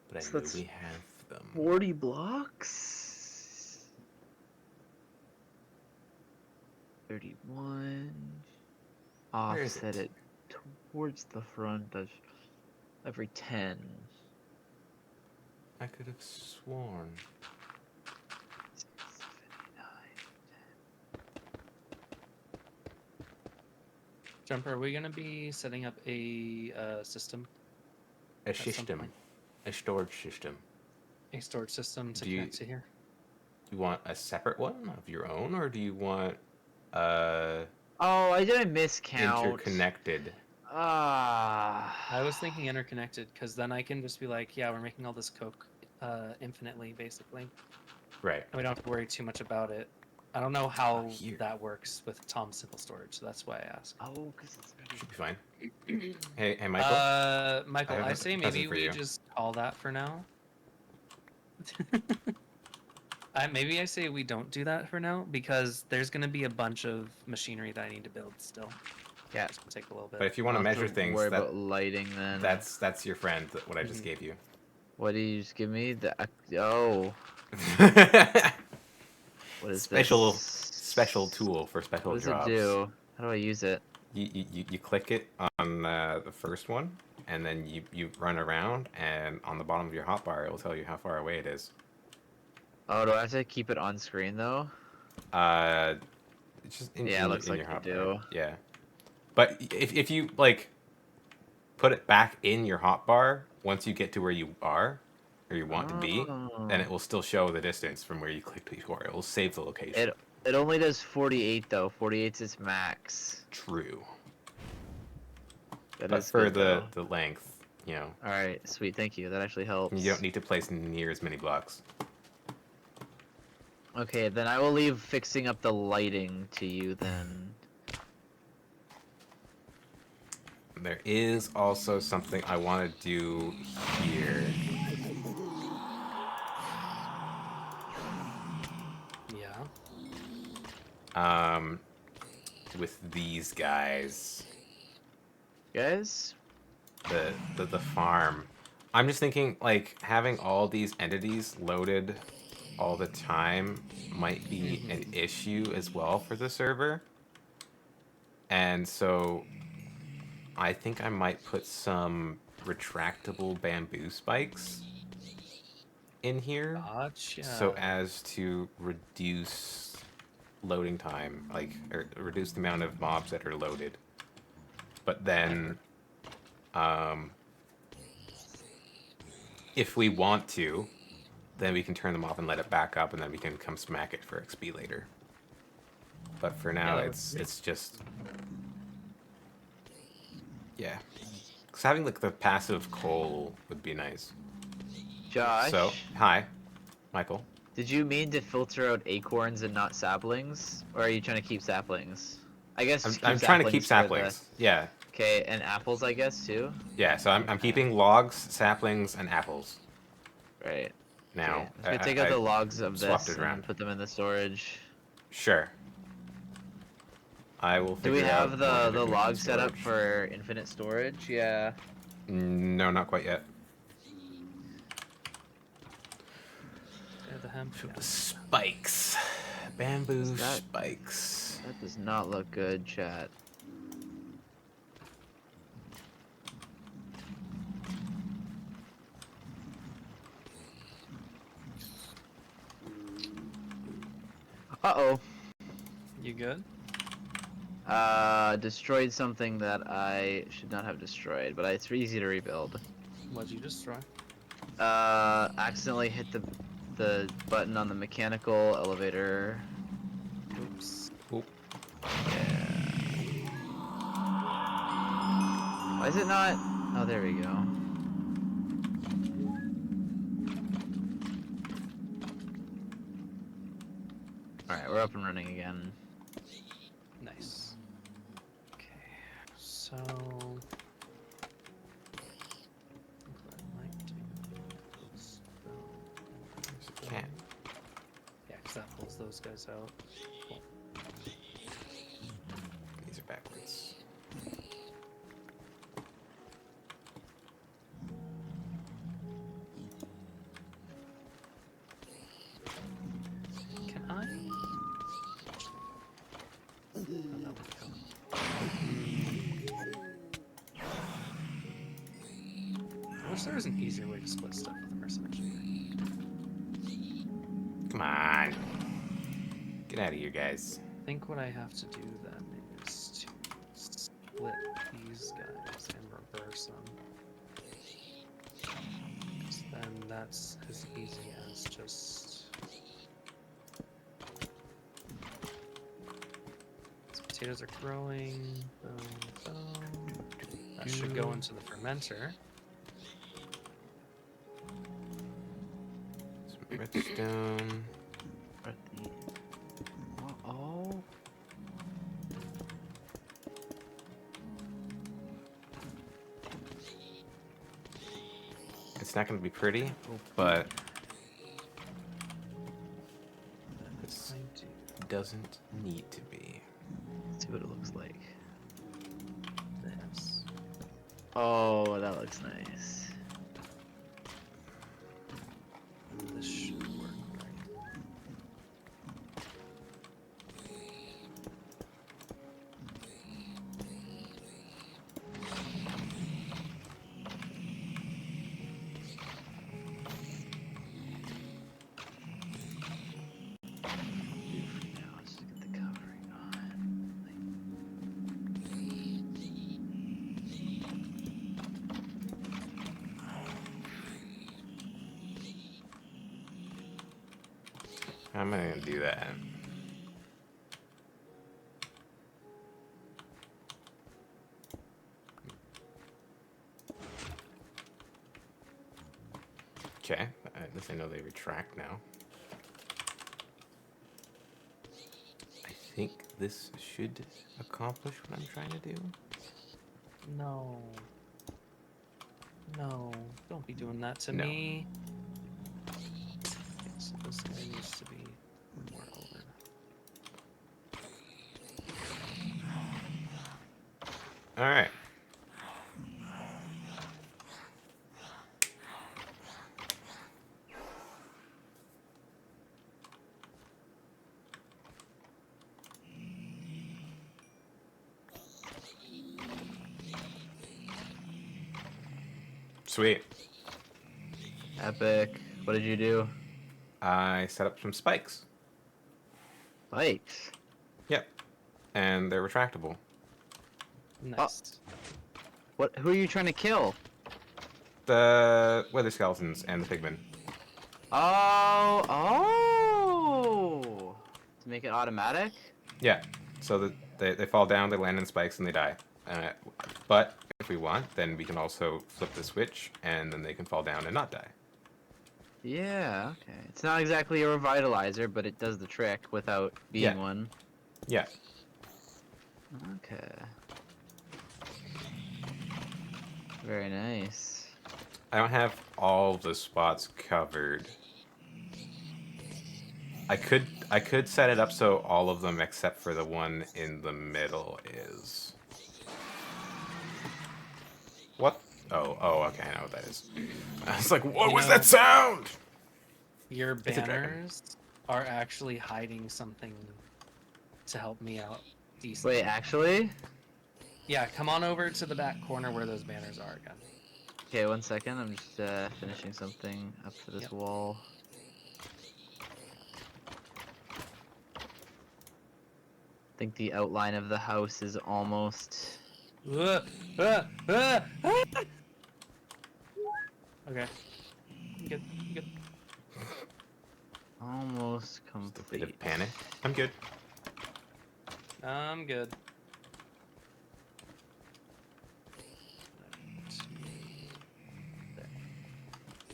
But I So know that's we have them. 40 blocks. 31. Where is Offset it? it towards the front of every 10. I could have sworn. 6, 7, 8, 9. Jumper. Are we gonna be setting up a system, A some system. point. A storage system. a storage system to Do you- connect to here? Do you want a separate one of your own, or do you want Oh, I didn't miscount. interconnected? Ah. I was thinking interconnected because then I can just be like, yeah, we're making all this coke infinitely, basically, Right. and we don't have to worry too much about it. I don't know how here. that works with Tom's simple storage, so that's why I asked. Oh, because it's Should be fine. Hey, Michael. Michael, I have I a say present maybe for we you. just call that for now. Maybe I say we don't do that for now because there's gonna be a bunch of machinery that I need to build still. Yeah. It's gonna take a little bit. But if you want to I'll have measure things, worry about lighting then. that's your friend. What I just Mhm. gave you. What did you just give me? Oh, what is special this? special tool for special What does jobs. it do? How do I use it? You click it on the first one, and then you run around, and on the bottom of your hotbar, it will tell you how far away it is. Oh, do I have to keep it on screen though? It's just in, Yeah, in, it your, looks in like your you hotbar. do. Yeah, but if you like put it back in your hotbar once you get to where you are or you want to be, then it Oh. will still show the distance from where you clicked before. It will save the location. It only does 48 though. 48's its max. True. That But is for good though. the length, you know, All right, sweet. Thank you. That actually helps. you don't need to place near as many blocks. Okay, then I will leave fixing up the lighting to you then. There is also something I want to do here. Yeah. With these guys, Guys? the farm. I'm just thinking, like, having all these entities loaded all the time might be an issue as well for the server. And so I think I might put some retractable bamboo spikes in here Gotcha. so as to reduce loading time, like, or reduce the amount of mobs that are loaded. But then, if we want to, then we can turn them off and let it back up, and then we can come smack it for XP later. But for now, that works for me. it's just, yeah. Because having like the passive coal would be nice. Josh? So, hi, Michael. Did you mean to filter out acorns and not saplings? Or are you trying to keep saplings? I guess I'm trying to keep for saplings. Yeah, Okay, and apples I guess too? yeah. So I'm keeping logs, saplings, and apples Right. now. Okay. Let's go take out the logs of swapped this it and around. put them in the storage. Sure. I will Do we figure out have more the intermittent log set up storage. for infinite storage? Yeah. No, not quite yet. Yeah, the hemp. Feel Yeah. the spikes. Bamboo that- spikes. That does not look good, chat. Uh-oh. You good? Destroyed something that I should not have destroyed, but it's easy to rebuild. What'd you destroy? Accidentally hit the button on the mechanical elevator. Oops. Oop. Yeah. Why is it not? Oh, there we go. Alright, we're up and running again. Nice. Okay. So. What I might do is build- Can't. Yeah, because that pulls those guys out. Cool. These are backwards. Can I? Oh, that would come. I wish there was an easier way to split stuff with a mercenary. Come on. Get out of here, guys. I think what I have to do then is to split these guys and reverse them. 'Cause then that's as easy as just. These potatoes are growing. Boom, boom. That should go into the fermenter. Some redstone. What the... Oh. It's not going to be pretty, but this I do doesn't need to be. Let's see what it looks like. this. Oh, that looks nice. This should work, right? Now let's just get the covering on. How am I going to do that? Okay, at least I know they retract now. I think this should accomplish what I'm trying to do. No. No. Don't be doing that to No. me. Okay, so this guy needs to be more over. All right. Sweet. Epic. What did you do? I set up some spikes. Spikes. Yep. And they're retractable. Nice. What? Who are you trying to kill? The weather skeletons and the pigmen. Oh, oh! To make it automatic? Yeah. So that they fall down, they land in spikes, and they die. But if we want, then we can also flip the switch, and then they can fall down and not die. Yeah, okay. It's not exactly a revitalizer, but it does the trick without being Yeah. one. Yeah. Okay. Very nice. I don't have all the spots covered. I could set it up so all of them except for the one in the middle is. What? Oh, okay, I know what that is. I was like, what You was know- that sound? Your It's a dragon. banners are actually hiding something to help me out decently. Wait, actually? Yeah, come on over to the back corner where those banners are again. Okay, 1 second. I'm just finishing something up for this Yep. wall. I think the outline of the house is almost. Ah, ah, ah, ah! Okay. You good. You good. Almost Just a bit complete. of panic. I'm good. I'm good.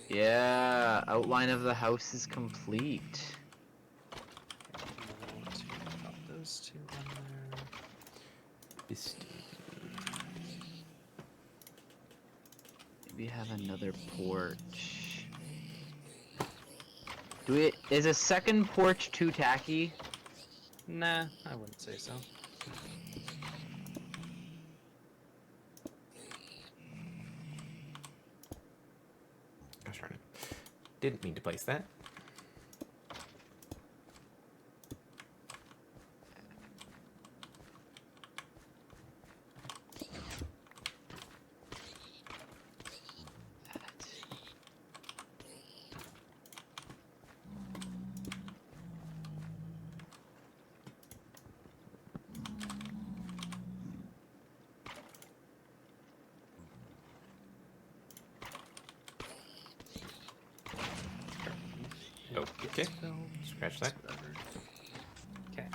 Yeah, outline of the house is complete. Drop those two on there. Maybe have another porch. Is a second porch too tacky? Nah, I wouldn't say so. Gosh darn it. Didn't mean to place that. Okay. Scratch that. Okay.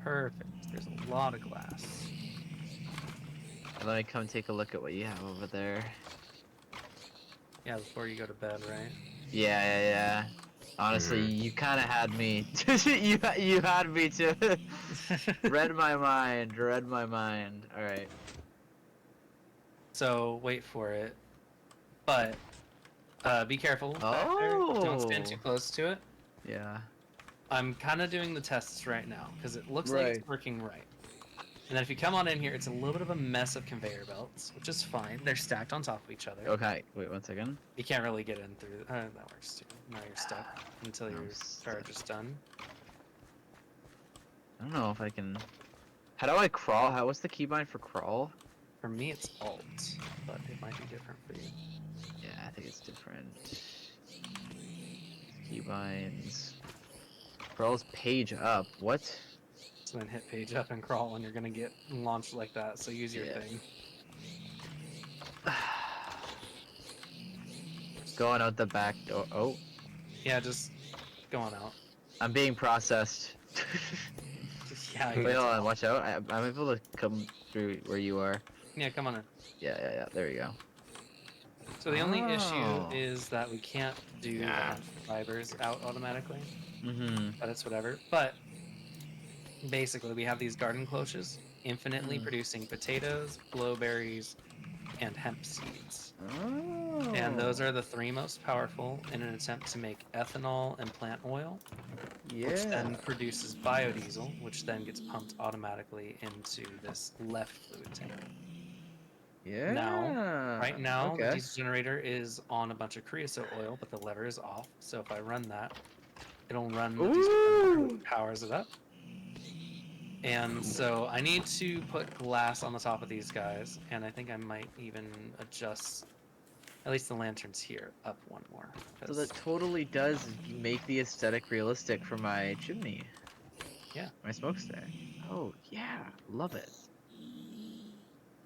Perfect. There's a lot of glass. Let me come take a look at what you have over there. Yeah, before you go to bed, right? Yeah. Honestly, you kind of had me. you had me to read my mind. Read my mind. All right. So wait for it. But be careful back there. Don't stand too Oh. close to it. Yeah. I'm kind of doing the tests right now because it looks like Right. it's working right. And then if you come on in here, it's a little bit of a mess of conveyor belts, which is fine. They're stacked on top of each other. Okay. Wait 1 second. You can't really get in through. That works too. Now you're stuck until I'm your charge is done. I don't know if I can. How do I crawl? What's the keybind for crawl? For me, it's Alt, but it might be different for you. Yeah, I think it's different. Keybinds. Crawl's page up. What? So then hit page up and crawl, and you're gonna get launched like that. So use your Yeah. thing. Going out the back door. Oh, Yeah, just go on out. I'm being processed. Yeah, I Wait, can hold on. tell. Watch out. I'm able to come through where you are. Yeah, come on in. Yeah. There we go. So the only issue Oh. is that we can't do Yeah. fibers out automatically, Mm-hmm. but it's whatever. But basically, we have these garden cloches infinitely producing potatoes, blowberries, and hemp seeds. Oh. And those are the three most powerful in an attempt to make ethanol and plant oil, which then produces biodiesel, which then gets pumped automatically into this left fluid tank. Yeah. Right now, the Okay. diesel generator is on a bunch of creosote oil, but the lever is off. So if I run that, it'll run the diesel generator, which powers it up. And so I need to put glass on the top of these guys, and I think I might even adjust at least the lanterns here up one more. So 'cause- that totally does make the aesthetic realistic for my chimney. Yeah. My smokestack. Oh yeah, love it.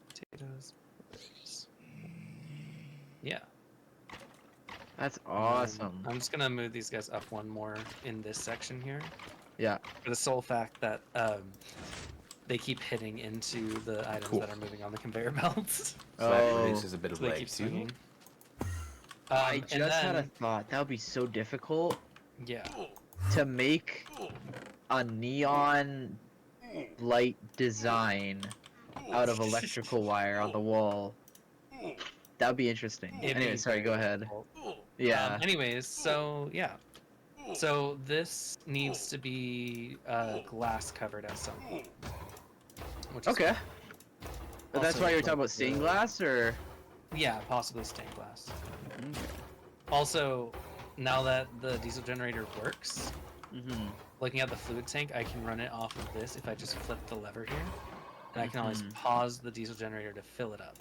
potatoes. Blueberries. Yeah. That's and awesome. I'm just gonna move these guys up one more in this section here. Yeah. For the sole fact that they keep hitting into the items Cool. that are moving on the conveyor belts. So that Oh. produces a bit of So they lag keep too. swinging. I And just had a then- thought. That would be so difficult Yeah. to make a neon light design out of electrical wire on the wall. That would be interesting. It'd Anyway, be sorry, go very ahead. difficult. Yeah. Anyways, so yeah. So this needs to be glass covered at some point. Which is Okay. But that's Also, why you're like, talking about stained glass, or? Yeah, possibly stained glass. Okay. Also, now that the diesel generator works, Mm-hmm. looking at the fluid tank, I can run it off of this if I just flip the lever here. And I can always Mhm. pause the diesel generator to fill it up.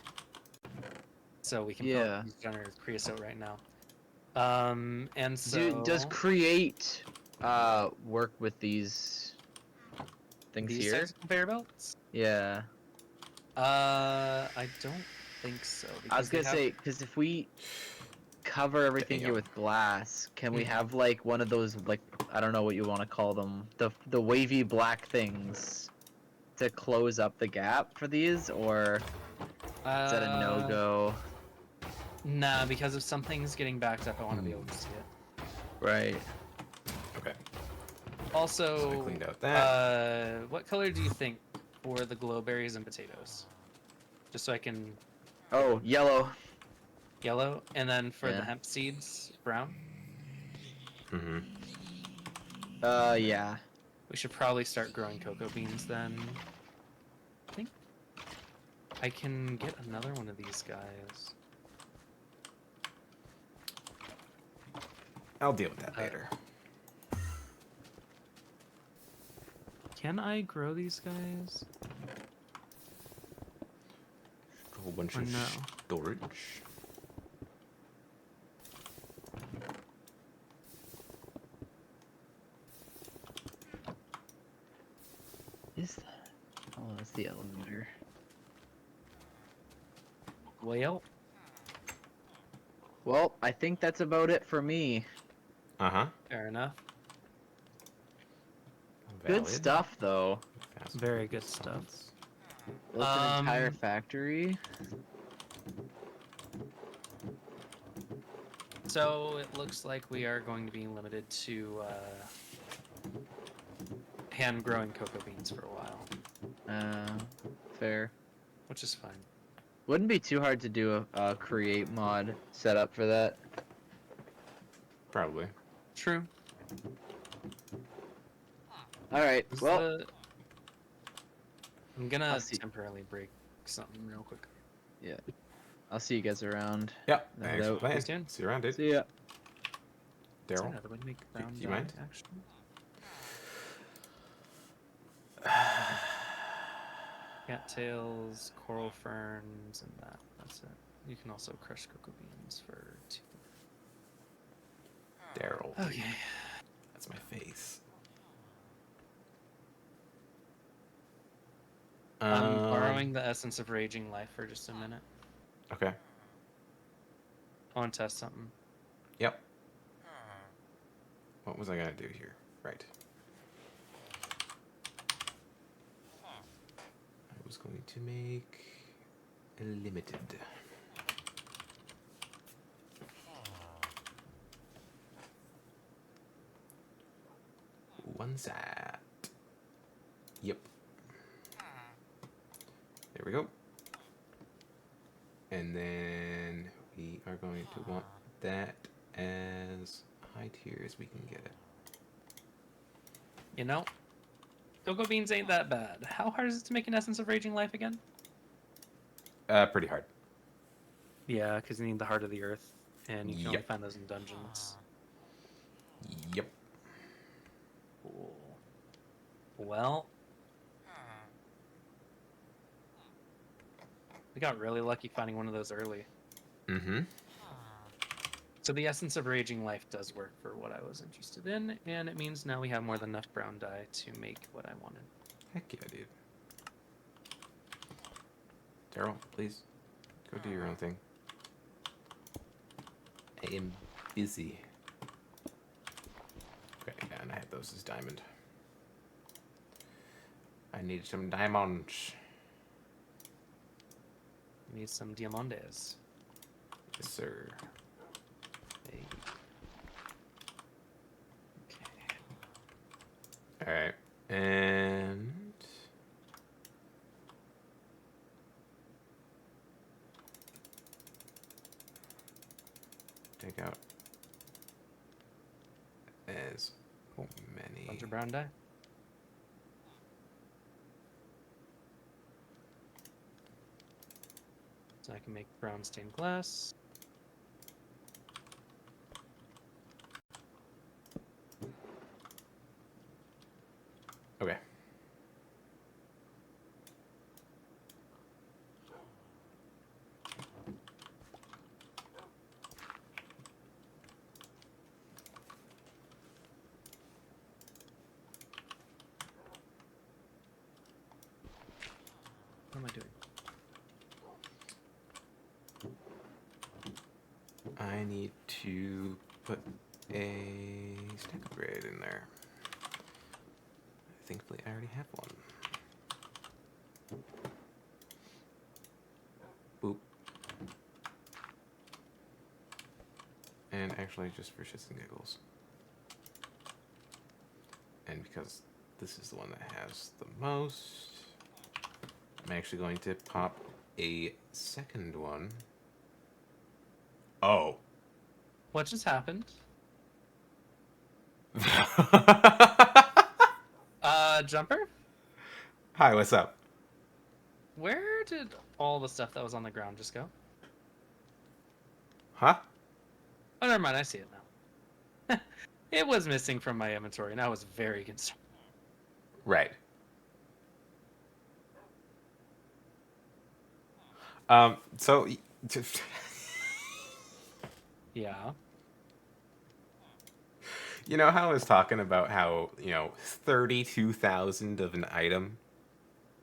So we can fill up Yeah. the diesel generator with creosote right now. And Does so create work with these things these here? types of conveyor belts? Yeah. I don't think so I was because they gonna have. say, because if we cover everything here Damn. with glass, can we Mhm. have like one of those, like, I don't know what you want to call them, the wavy black things to close up the gap for these, or is that a no-go? Nah, because if something's getting backed up, I want to be able to see it. Right. Okay. Also, So I cleaned out that. what color do you think for the glowberries and potatoes? Just so I can Oh, yellow. yellow, and then for the Yeah. hemp seeds, brown. Mm-hmm. Yeah. We should probably start growing cocoa beans then. I think I can get another one of these guys. I'll deal with that later. Can I grow these guys? A whole bunch Or of no? storage. Is that? Oh, that's the elevator. Well, Well, I think that's about it for me. Uh-huh. fair enough. Good Valid. stuff, though. Fast Very food good stuff. response. Built an entire Um, factory. So it looks like we are going to be limited to hand growing cocoa beans for a while, Fair. which is fine. Wouldn't be too hard to do a create mod setup for that. Probably. True. All right. This is Well, the- I'm gonna I'll see. temporarily break something real quick. I'll see you guys around. Yeah. No Thanks for doubt. playing. Stay tuned. See you around, dude. See ya. Is there Daryl. another way to make brown do you dye, mind? actually? Cattails, coral ferns, and that's it. You can also crush cocoa beans for 2. Daryl. Okay. That's my face. I'm borrowing the essence of raging life for just a minute. Okay. I want to test something. Yep. What was I gonna do here? Right. I was going to make a limited. One sat. Yep. There we go. And then we are going to want that as high tier as we can get it. You know, cocoa beans ain't that bad. How hard is it to make an essence of raging life again? Pretty hard. Yeah, because you need the heart of the earth, and you can only Yep. find those in dungeons. Yep. Cool. Well, we got really lucky finding one of those early. Mm-hmm. So the essence of raging life does work for what I was interested in, and it means now we have more than enough brown dye to make what I wanted. Heck yeah, dude. Daryl, please. Go do your own thing. I am busy. Okay, yeah, and I had those as diamond. I need some diamonds. We need some diamantes. Yes, sir. Hey. Okay. Alright. And... take out as many... Bunch of brown dye. So I can make brown stained glass. Okay. What am I doing? I need to put a stack upgrade in there. Thankfully, I already have one. Boop. And actually, just for shits and giggles. And because this is the one that has the most, I'm actually going to pop a second one. Oh. What just happened? Jumper? Hi, what's up? Where did all the stuff that was on the ground just go? Huh? Oh, never mind. I see it now. It was missing from my inventory, and I was very concerned. Right. So, Yeah. you know how I was talking about how, 32,000 of an item,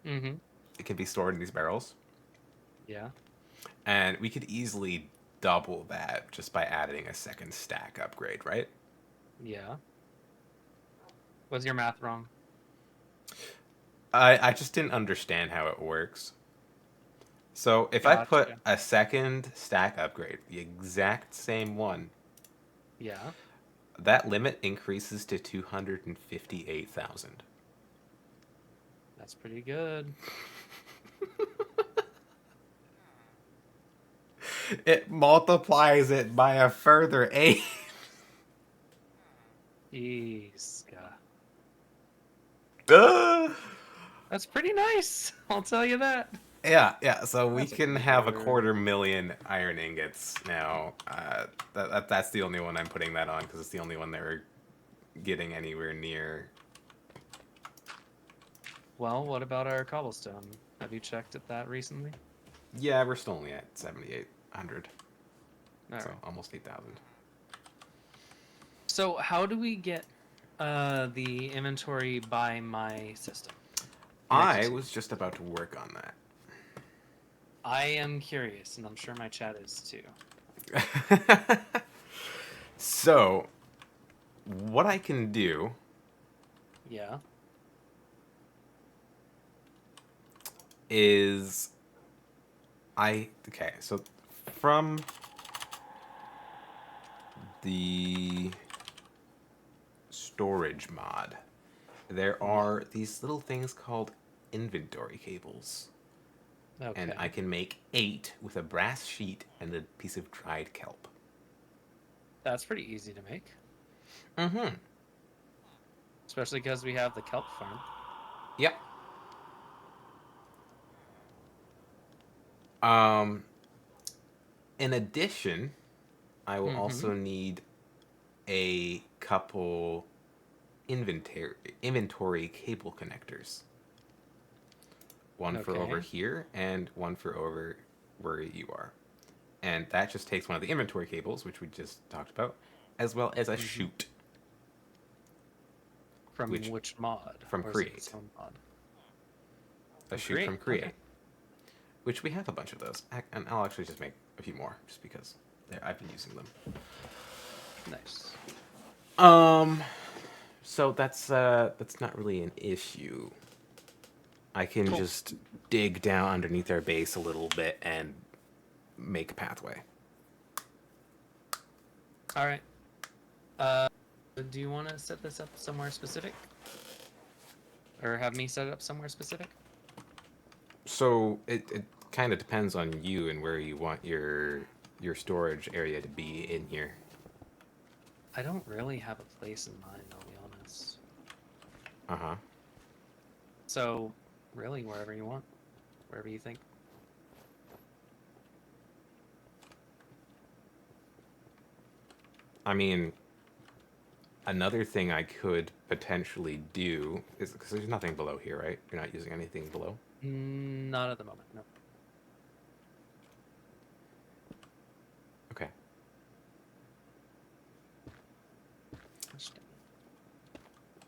Mm-hmm. it can be stored in these barrels? Yeah. And we could easily double that just by adding a second stack upgrade, right? Yeah. Was your math wrong? I just didn't understand how it works. So if I put Gotcha. a second stack upgrade, the exact same one, Yeah. that limit increases to 258,000. That's pretty good. It multiplies it by a further 8. Jeez. Uh, That's pretty nice. I'll tell you that. yeah. So we That's can pretty have a good. 250,000 iron ingots now. That's the only one I'm putting that on because it's the only one they were getting anywhere near. Well, what about our cobblestone? Have you checked at that recently? Yeah, we're still only at 7,800. All So right. almost 8,000. So how do we get the inventory by my system? I was just about to work on that. I am curious, and I'm sure my chat is too. So, what I can do Yeah. is okay, so from the storage mod, there are these little things called inventory cables. Okay. And I can make 8 with a brass sheet and a piece of dried kelp. That's pretty easy to make, Mm-hmm. especially because we have the kelp farm. Yep. Um, in addition, I will also need a couple inventory cable connectors. One for over Okay. here and one for over where you are. And that just takes one of the inventory cables, which we just talked about, as well as a chute. From Which which mod? from Or is it Create. its own mod? A chute from Create. Okay. Which we have a bunch of those. And I'll actually just make a few more, just because I've been using them. Nice. So that's not really an issue. I can just dig down underneath our base a little bit and make a pathway. All right. Do you want to set this up somewhere specific? Or have me set it up somewhere specific? So it kind of depends on you and where you want your storage area to be in here. I don't really have a place in mind, I'll be honest. Uh-huh. So, really, wherever you want. Wherever you think. I mean, another thing I could potentially do is because there's nothing below here, right? You're not using anything below. Not at the moment, no. Okay.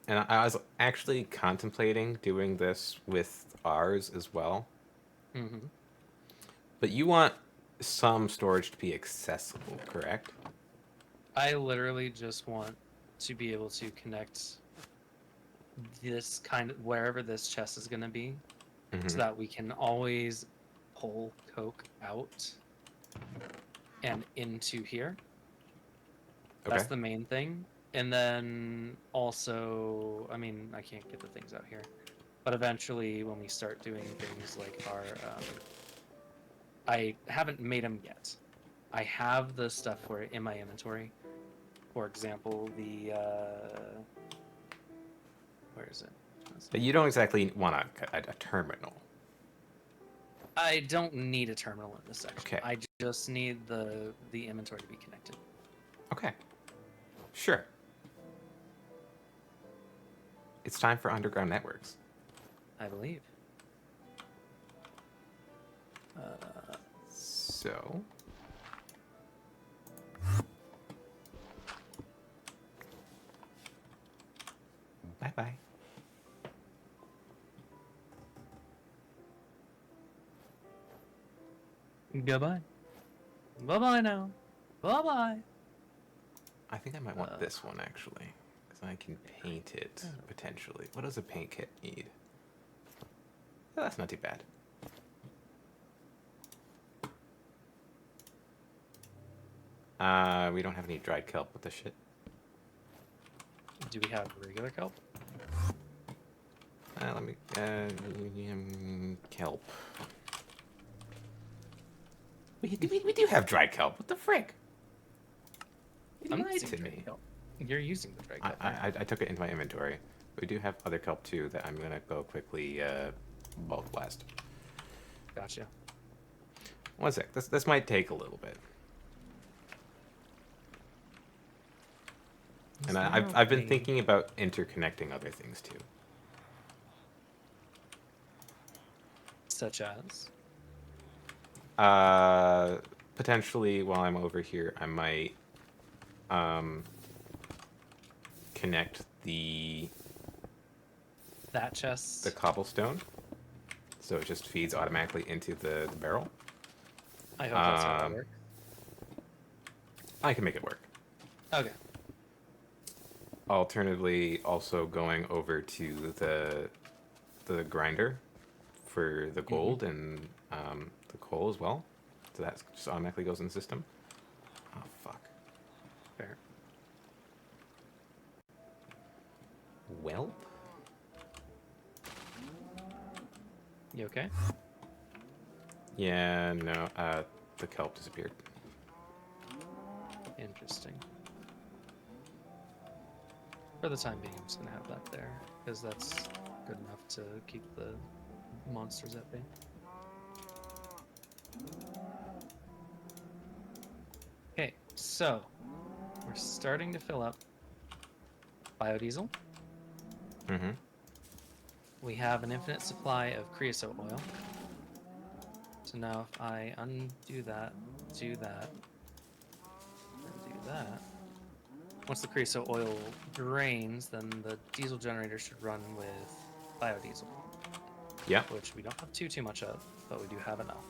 And I was actually contemplating doing this with ours as well. Mm-hmm. But you want some storage to be accessible, correct? I literally just want to be able to connect this kind of wherever this chest is going to be, Mm-hmm. so that we can always pull coke out and into here. That's Okay. the main thing. And then also, I mean, I can't get the things out here, but eventually when we start doing things like our, I haven't made them yet. I have the stuff for it in my inventory. For example, the, where is it? But you don't exactly want a terminal. I don't need a terminal in this section. Okay. I just need the inventory to be connected. Okay. Sure. It's time for underground networks. I believe. So. Bye bye. Goodbye. Bye bye now. Bye bye. I think I might want this one actually, because I can paint it potentially. What does a paint kit need? Oh, that's not too bad. We don't have any dried kelp. What the shit? Do we have regular kelp? Let me. Kelp. We do have dried kelp. What the frick? You I'm lied using to dried me. kelp. You're using the dried kelp. I took it into my inventory. We do have other kelp too that I'm gonna go quickly bulk blast. Gotcha. One sec. This might take a little bit. And I've been thinking about interconnecting other things too. Such as? Potentially while I'm over here, I might connect the chest. cobblestone, so it just feeds automatically into the barrel. I hope that's how that works. I can make it work. Okay. Alternatively, also going over to the grinder for the gold and the coal as well, so that just automatically goes in the system. Oh fuck. Fair. Welp. You okay? Yeah, no, the kelp disappeared. Interesting. For the time being, I'm just gonna have that there, because that's good enough to keep the monsters at bay. Okay, so we're starting to fill up biodiesel. Mm-hmm. We have an infinite supply of creosote oil. So now if I undo that, do that, and do that, once the creosote oil drains, then the diesel generator should run with biodiesel. Yeah. Which we don't have too much of, but we do have enough.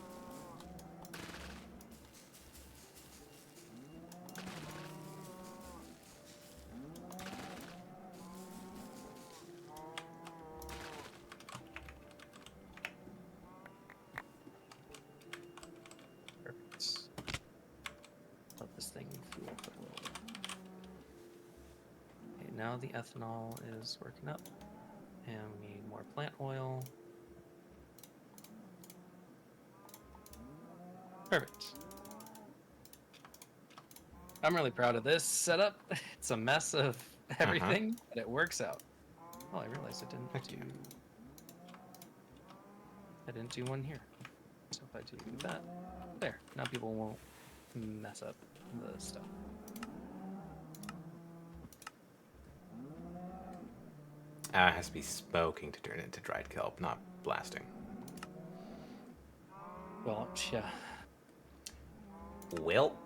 Perfect. Let this thing fuel up a little bit. Okay, now the ethanol is working up, and we need more plant oil. Perfect. I'm really proud of this setup. It's a mess of everything, but it works out. Oh, I realized I didn't do one here. So if I do that, there. Now people won't mess up the stuff. It has to be smoking to turn it into dried kelp, not blasting. Well, yeah. Well,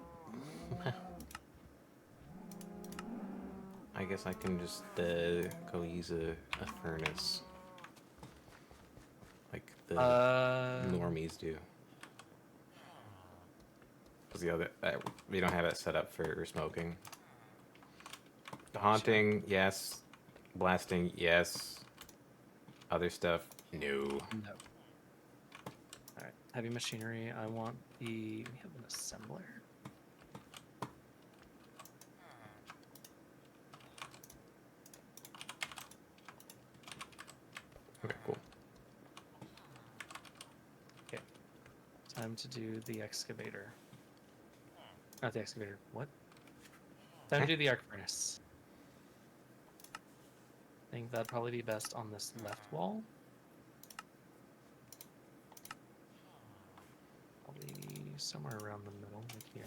I guess I can just go use a furnace, like the normies do. Because the other, we don't have it set up for smoking. Haunting, yes. Blasting, yes. Other stuff, no. No. All right. Heavy machinery. I want the. We have an assembler. Okay, cool. Okay. Time to do the excavator. Not the excavator. What? Time to do the arc furnace. I think that'd probably be best on this left wall. Probably somewhere around the middle, like here.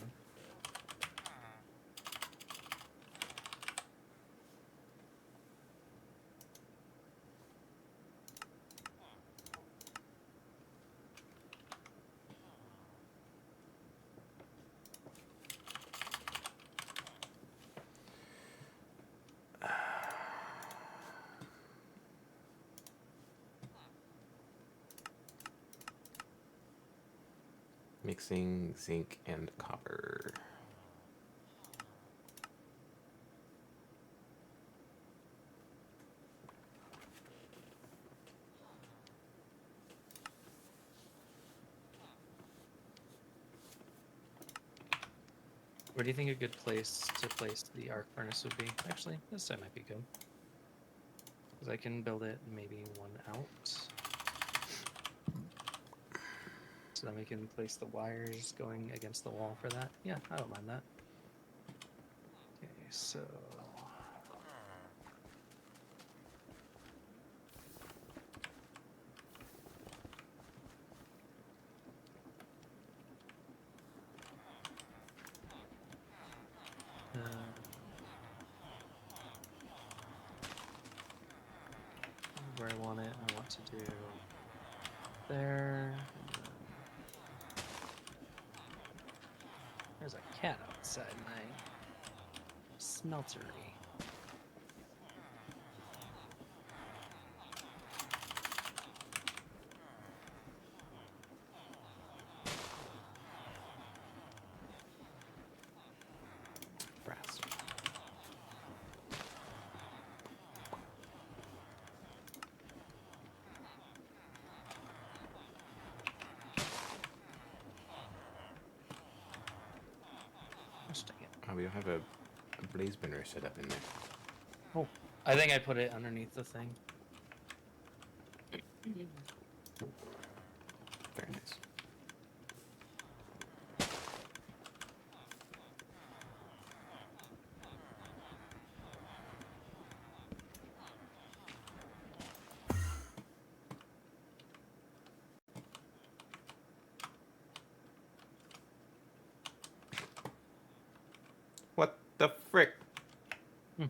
Mixing zinc and copper. Where do you think a good place to place the arc furnace would be? Actually, this side might be good. Because I can build it maybe one out. So then we can place the wires going against the wall for that. Yeah, I don't mind that. Okay, so... where I want it, I want to do there. There's a cat outside my smeltery. Brass. Gosh dang it. Oh, we don't have a blaze burner set up in there. Oh, I think I put it underneath the thing. Very nice. What the frick? Hmm.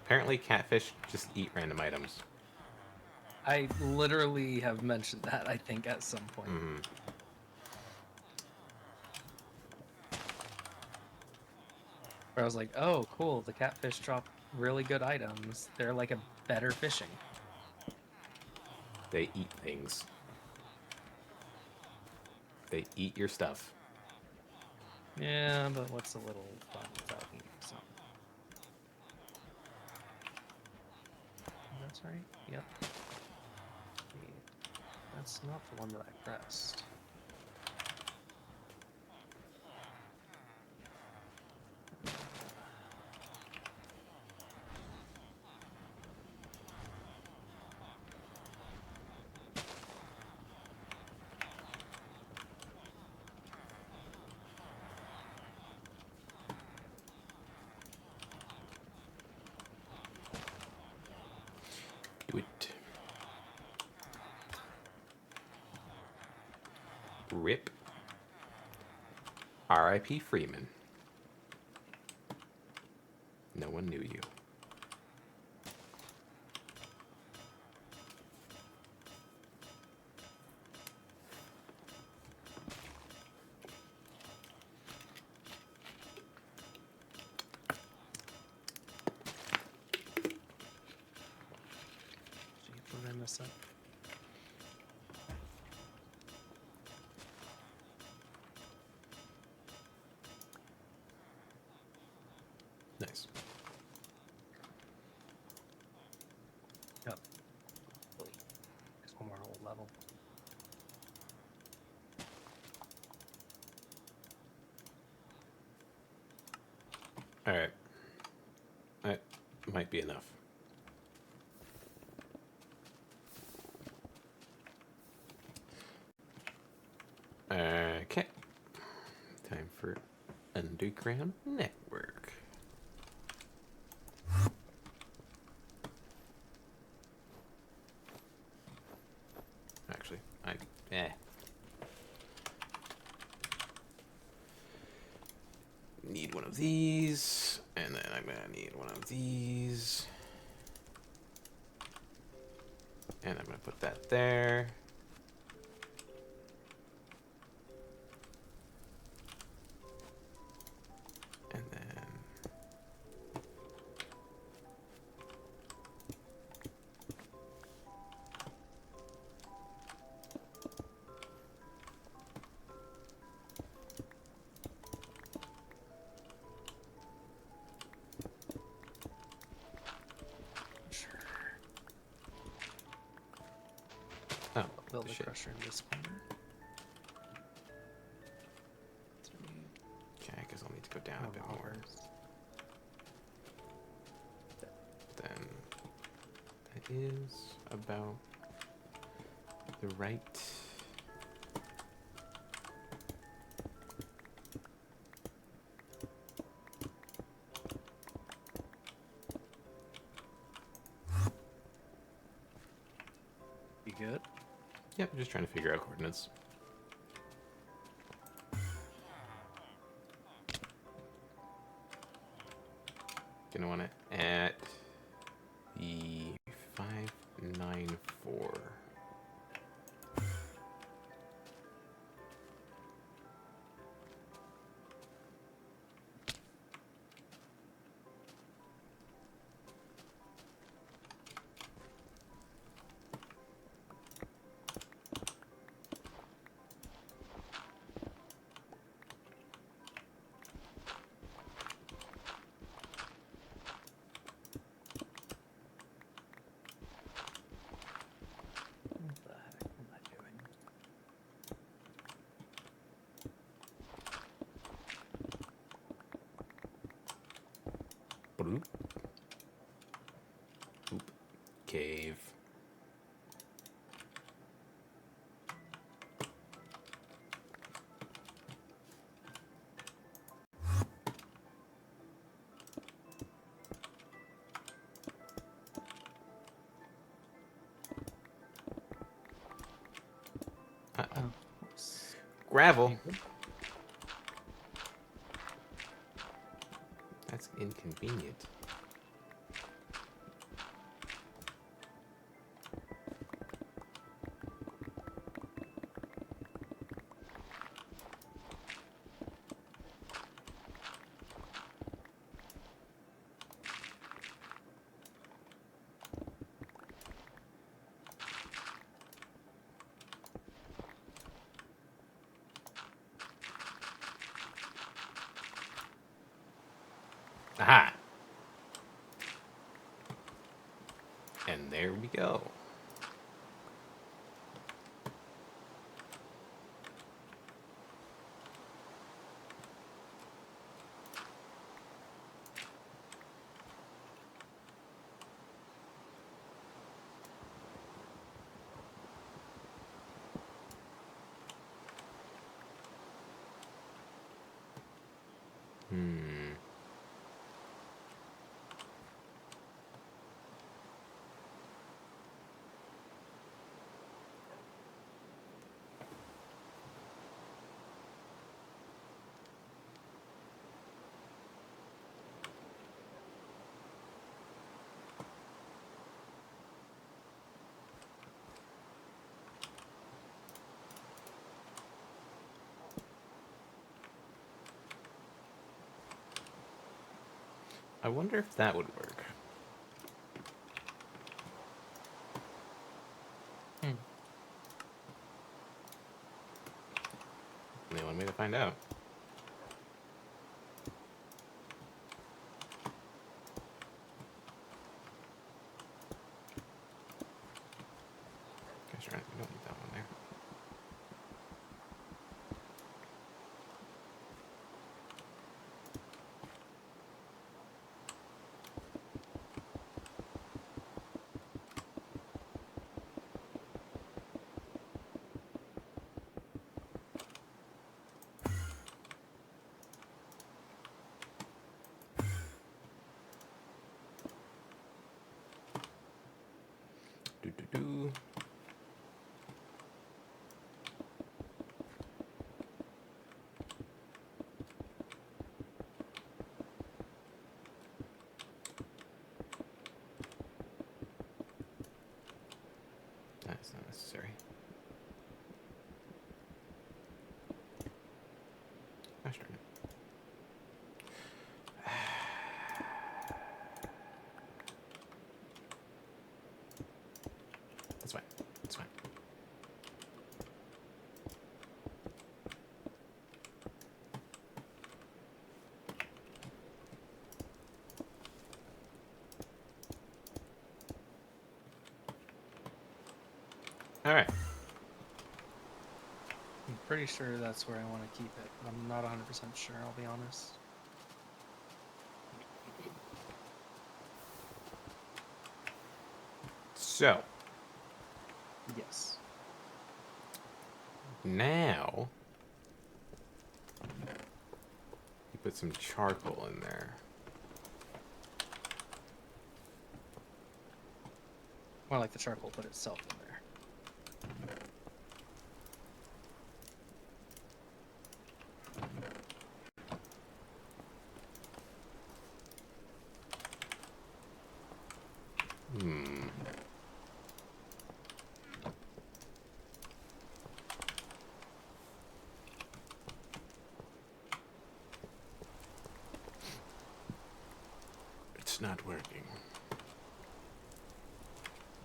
Apparently catfish just eat random items. I literally have mentioned that, I think, at some point. Mm-hmm. Where I was like, oh, cool, the catfish drop really good items. They're like a better fishing. They eat things. They eat your stuff. Yeah, but what's a little fun without eating something? That's right. Yep. Okay. That's not the one that I pressed. Do it. Rip. R.I.P. Freeman. No one knew you. notice it. Nice. Yep. There's one more old level. All right. That might be enough. Okay. Time for underground network. Actually, need one of these, and then I'm gonna need one of these, and I'm gonna put that there. And then Sure. oh, Build the shit. crusher in this corner. Okay, because I'll need to go down a bit more. Then that is about the right. You good? Yep, just trying to figure out coordinates. Gonna want to at the 594. What the heck am I doing? Bloop. Oop. Cave. Oh. Gravel. You good? That's inconvenient. Aha! And there we go. Hmm. I wonder if that would work. only one way to find out. Gosh, right, we don't need that one there. Do do do. That's not necessary. Gosh darn it. That's fine. That's fine. All right. I'm pretty sure that's where I want to keep it, but I'm not 100% sure, I'll be honest. So Yes. now you put some charcoal in there. More like the charcoal put itself in there. Hmm. It's not working.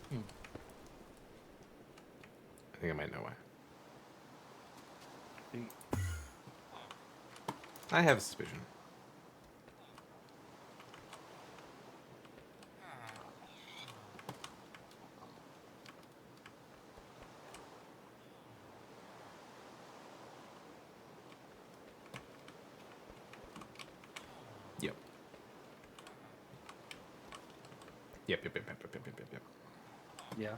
Hmm. I think I might know why. I have a suspicion. Yep. Yep. Yeah.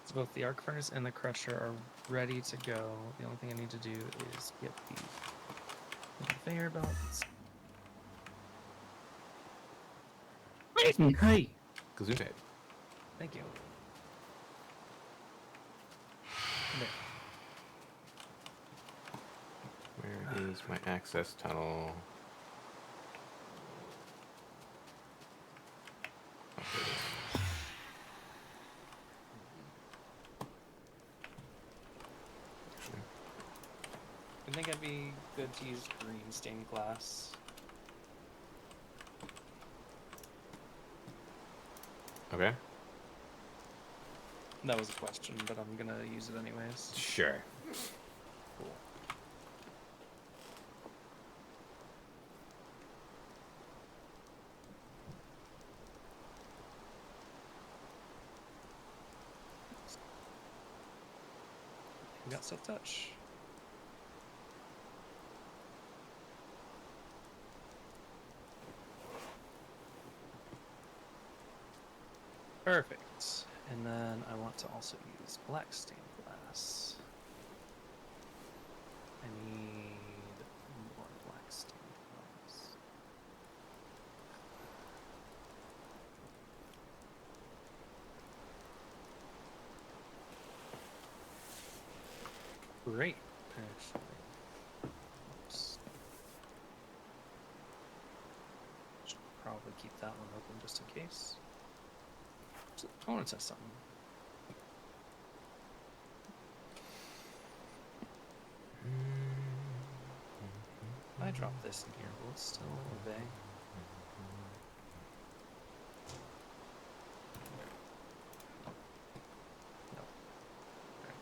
So both the arc furnace and the crusher are ready to go. The only thing I need to do is get the conveyor belts. Hey! Gesundheit. Thank you. There. Where is my access tunnel? Oh, there it is. Actually, I think I'd be good to use green stained glass. okay. That was a question, but I'm gonna use it anyways. Sure. Cool. We got Silk Touch. Perfect. And then I want to also use black stained glass. I need more black stained glass. Great. Actually. Oops. Should probably keep that one open just in case. So, I want to test something. If I drop this in here, will it still obey? No. Right.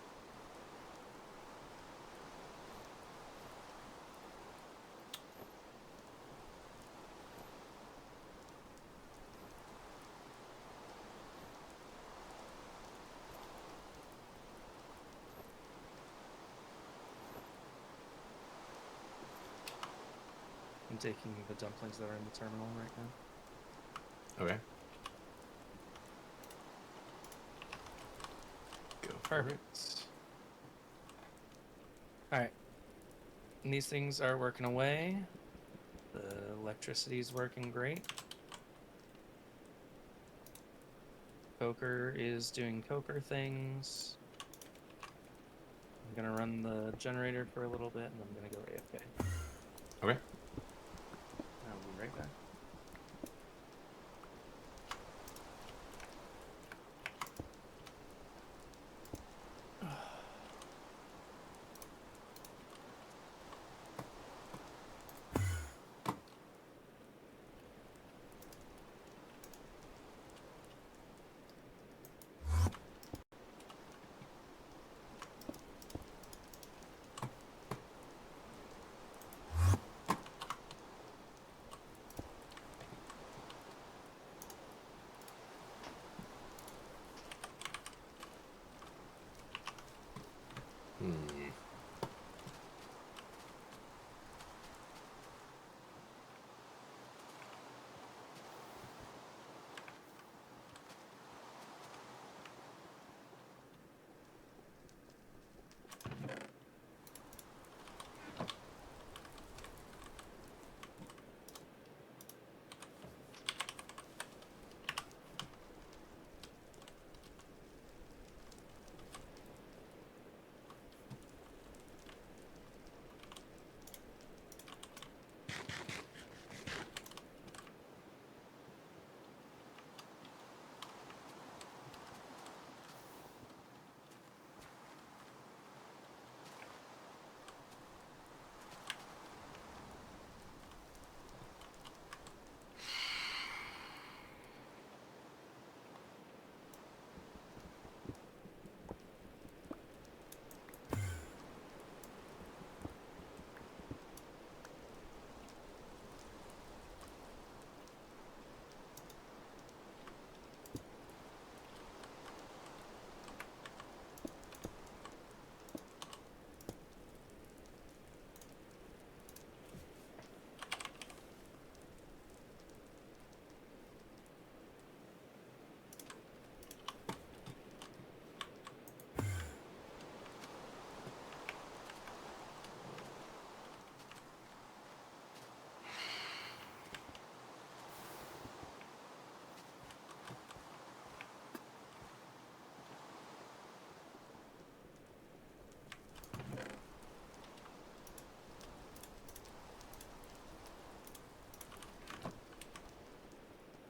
I'm taking the dumplings that are in the terminal right now. Okay. Go for it. Perfect. Alright. And these things are working away. The electricity's working great. Coker is doing coker things. I'm gonna run the generator for a little bit and I'm gonna go AFK. Okay. I'll be right back. Hmm.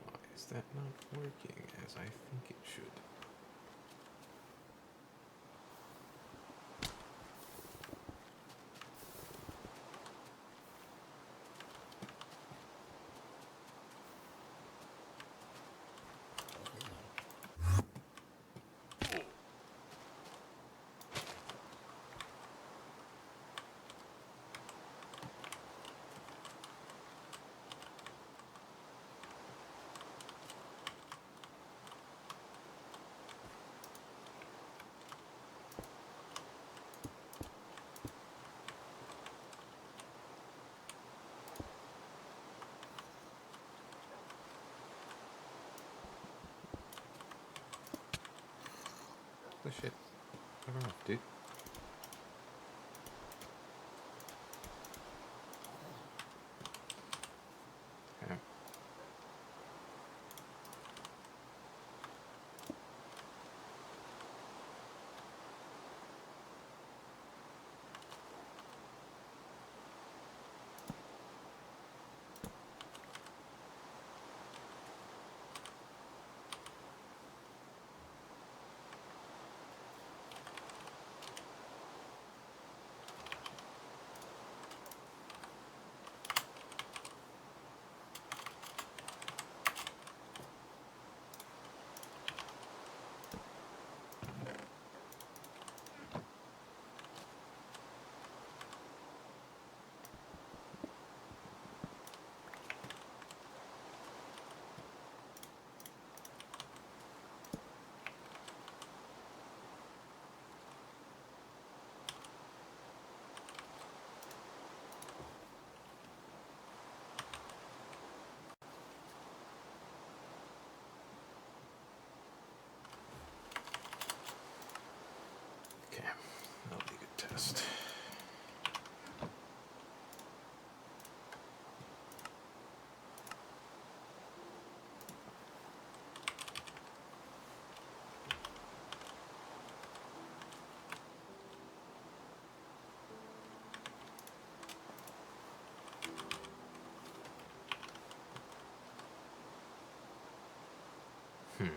Why is that not working as I think it should? Oh shit. Cover off, dude. Okay. dust. Hmm.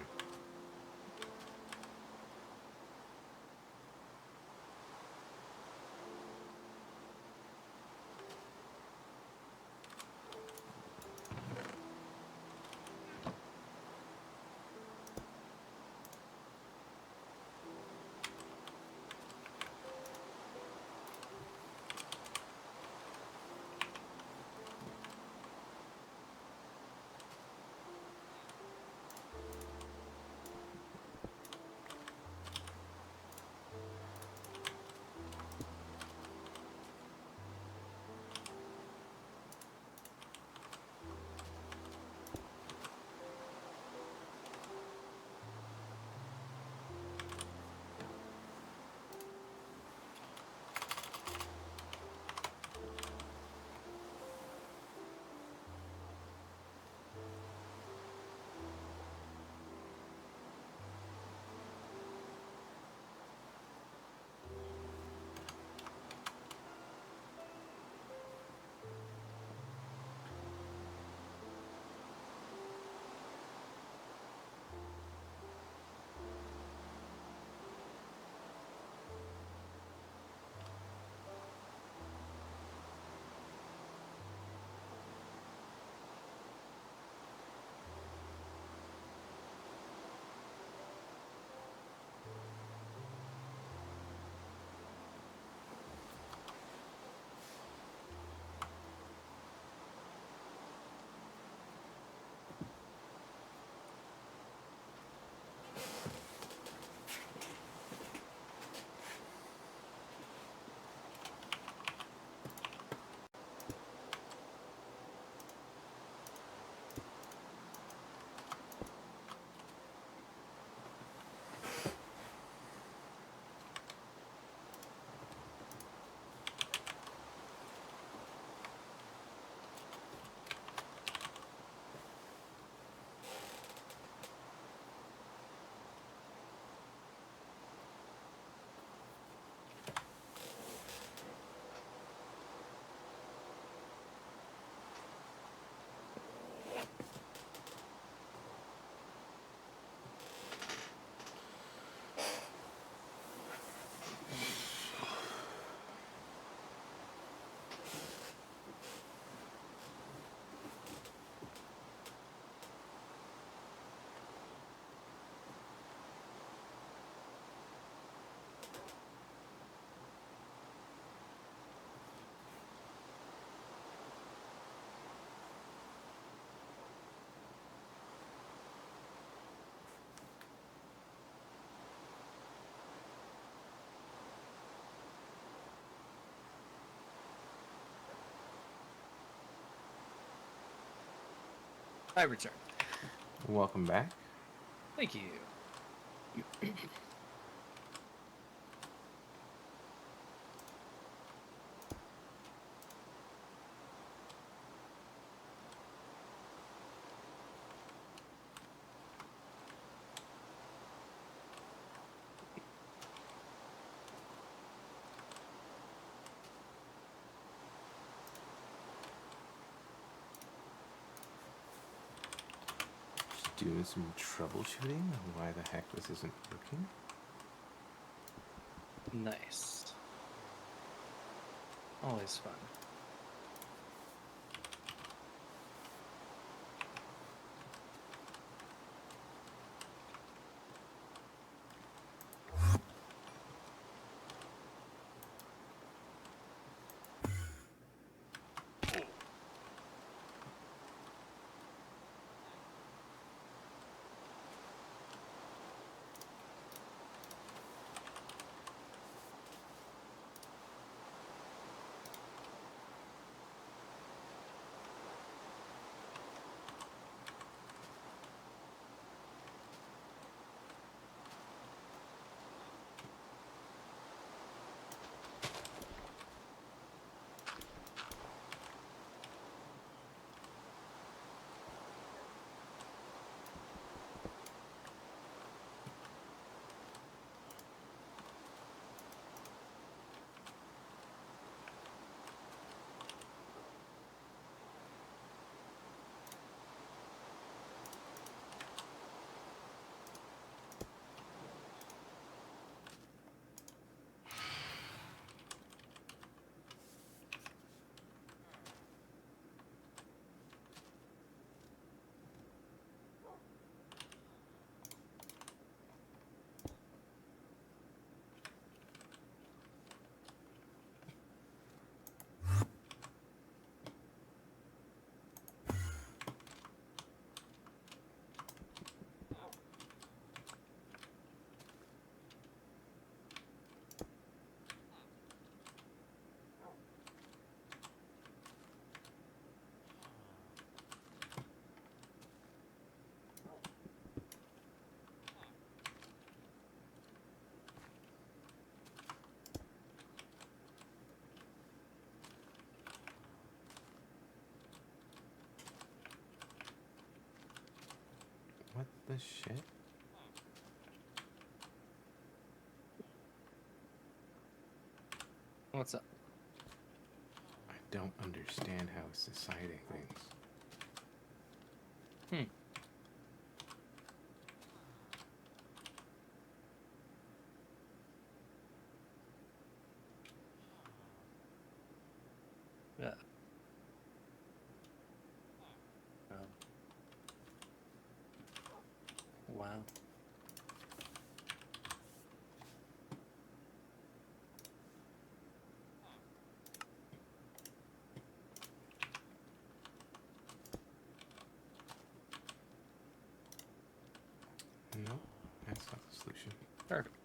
I return. Welcome back. Thank you. Just doing some troubleshooting on why the heck this isn't working. Nice. Always fun. this shit? What's up? I don't understand how it's deciding things. Hmm. Yeah. Wow. No, that's not the solution. Perfect.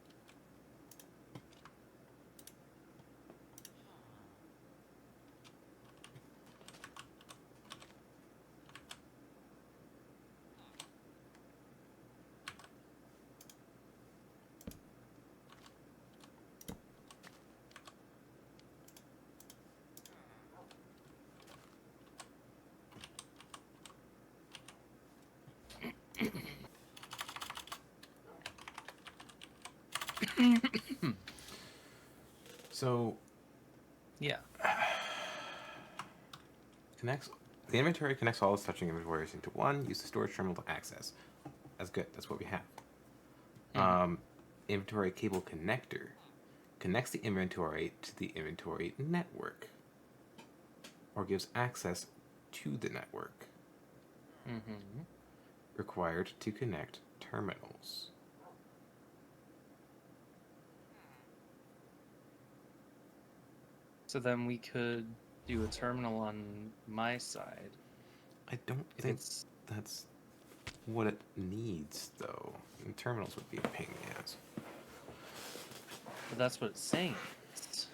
So Yeah. connects the inventory connects all its touching inventories into one. Use the storage terminal to access. That's good. That's what we have. Inventory cable connector connects the inventory to the inventory network, or gives access to the network. Mm-hmm. Required to connect terminals. So then we could do a terminal on my side. I don't If think it's that's what it needs, though. And terminals would be a pain in the ass. but that's what it's saying. It's,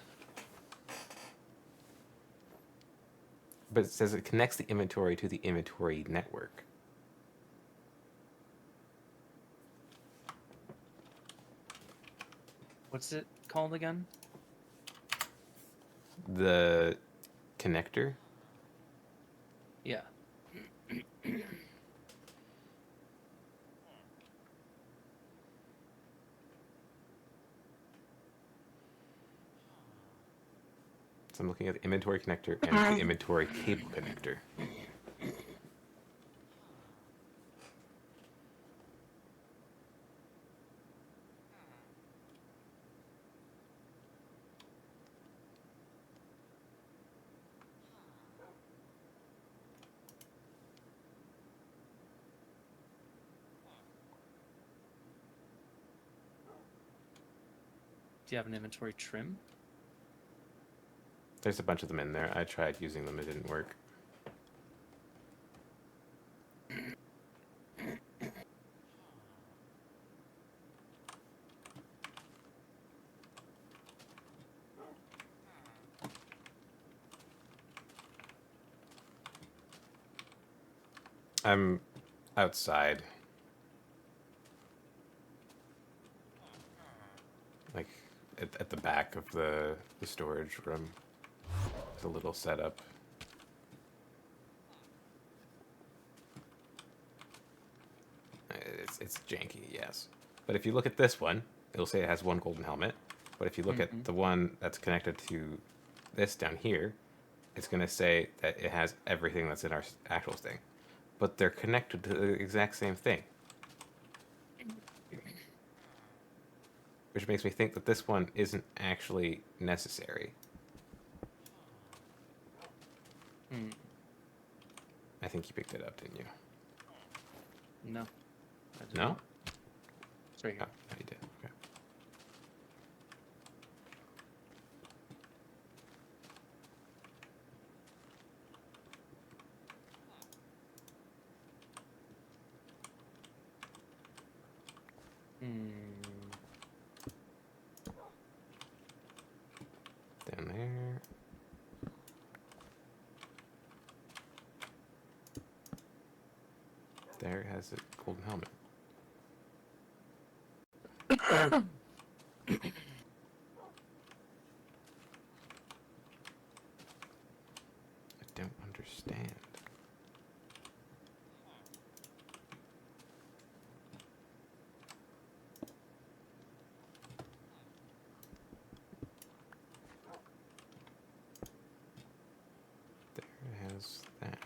But it says it connects the inventory to the inventory network. what's it called again? The connector. Yeah. So I'm looking at the inventory connector and the inventory cable connector. Do you have an inventory trim? There's a bunch of them in there. I tried using them, it didn't work. I'm outside. Like at the back of the storage room. It's a little setup. It's janky, yes. But if you look at this one, it'll say it has one golden helmet. But if you look at the one that's connected to this down here, it's going to say that it has everything that's in our actual thing. But they're connected to the exact same thing. Which makes me think that this one isn't actually necessary. Hmm. I think you picked it up, didn't you? No. I did No? not. It's right Oh, here. no, you did. Okay. Down there. There it has a golden helmet. I don't understand. was that?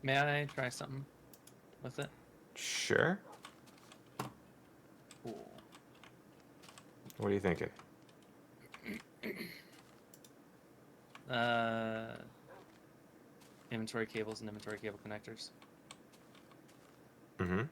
May I try something with it? Sure. Cool. What are you thinking? Inventory cables and inventory cable connectors. Mm-hmm.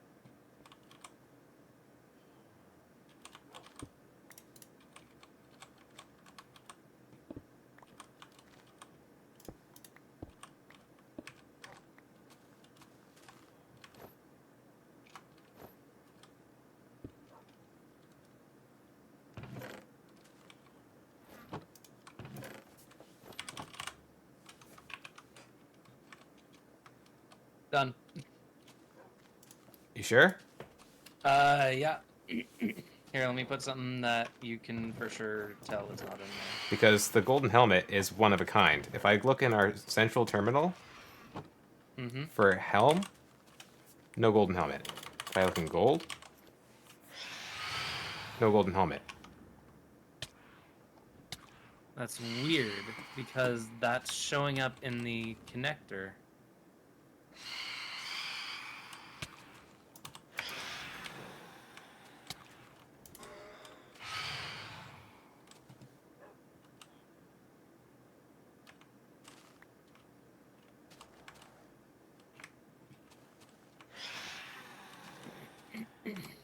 Done. You sure? Yeah. Here, let me put something that you can for sure tell is not in there. Because the golden helmet is one of a kind. If I look in our central terminal Mm-hmm. for helm, no golden helmet. If I look in gold, no golden helmet. That's weird because that's showing up in the connector.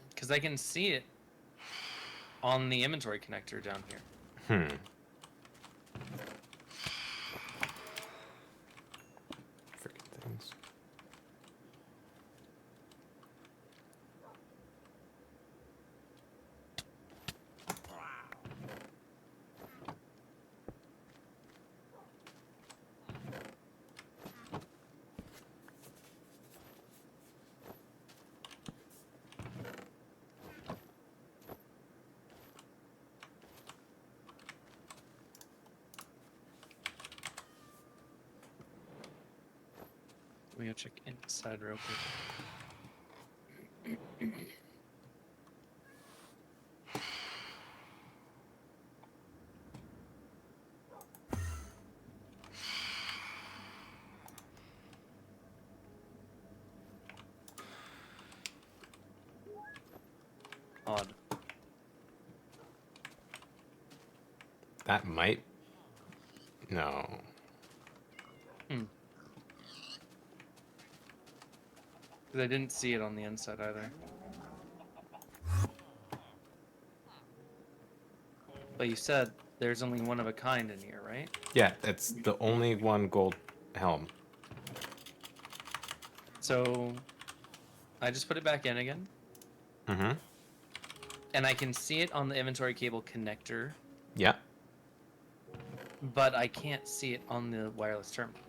Because I can see it on the inventory connector down here. Hmm. Freaking things. Let me go check inside real quick. Odd. That might. No. Because I didn't see it on the inside either. But you said there's only one of a kind in here, right? Yeah, it's the only one gold helm. So I just put it back in again. Mm-hmm. And I can see it on the inventory cable connector, Yeah. but I can't see it on the wireless terminal.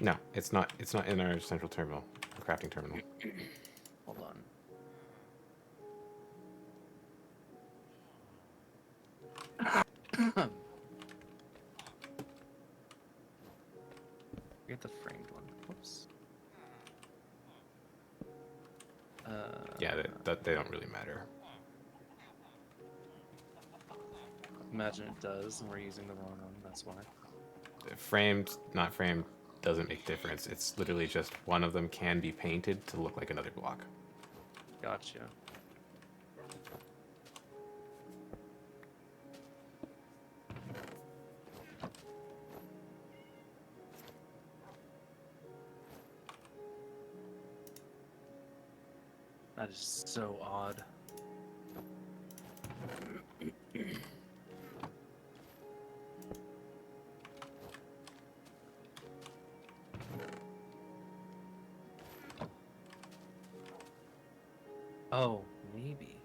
No, it's not. It's not in our central terminal, crafting terminal. Hold on. Get the framed one. Whoops. Yeah, they don't really matter. Imagine it does, and we're using the wrong one. That's why. Framed, not framed, doesn't make a difference. It's literally just one of them can be painted to look like another block. Gotcha. That is so odd. Oh, maybe.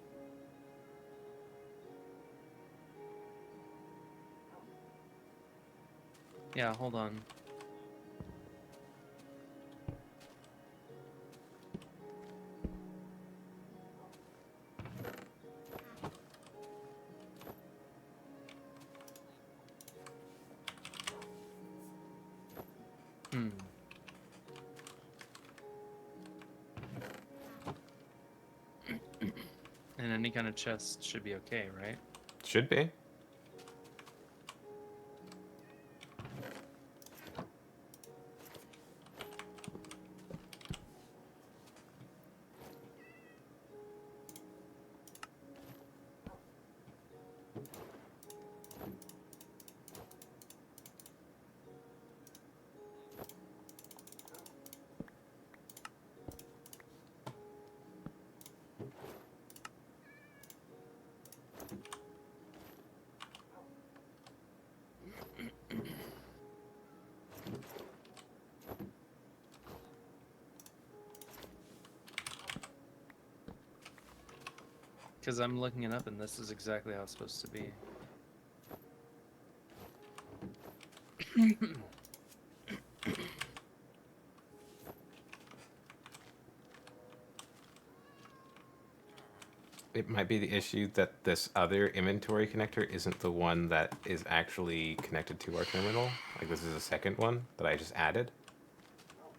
Yeah, hold on. Hmm. And any kind of chest should be okay, right? Should be. Because I'm looking it up and this is exactly how it's supposed to be. It might be the issue that this other inventory connector isn't the one that is actually connected to our terminal. Like this is a second one that I just added.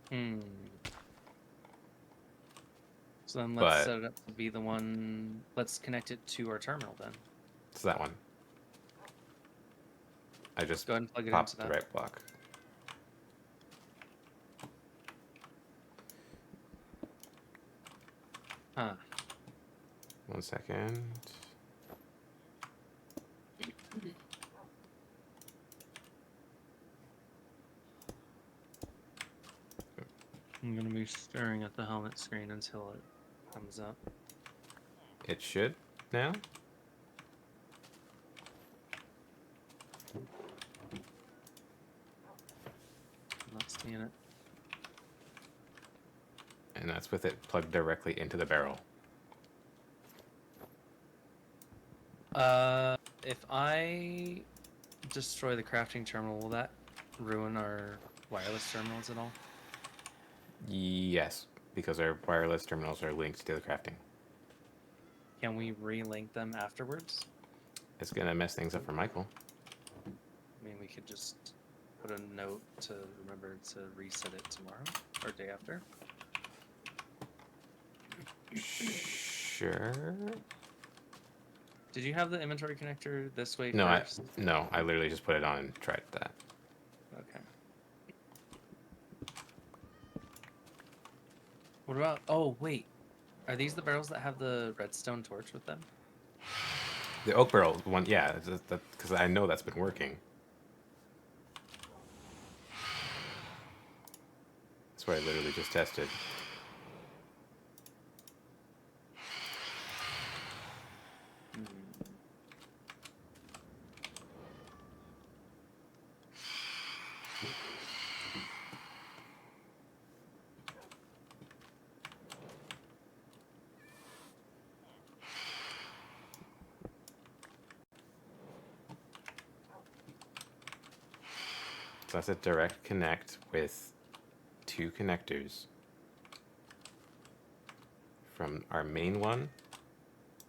Hmm. So then let's But set it up to be the one. Let's connect it to our terminal then. it's that one. I just Go ahead and plug it into popped the that. right block. Huh. 1 second. I'm gonna be staring at the helmet screen until it comes up. It should now. I'm not seeing it. And that's with it plugged directly into the barrel. If I destroy the crafting terminal, will that ruin our wireless terminals at all? Yes, because our wireless terminals are linked to the crafting. Can we relink them afterwards? It's gonna mess things up for Michael. I mean, we could just put a note to remember to reset it tomorrow or day after. Sure. Did you have the inventory connector this way No, first? I literally just put it on and tried that. Okay. What about? Oh, wait. Are these the barrels that have the redstone torch with them? The oak barrel one, yeah, because I know that's been working. That's what I literally just tested. Hmm. So that's a direct connect with 2 connectors from our main one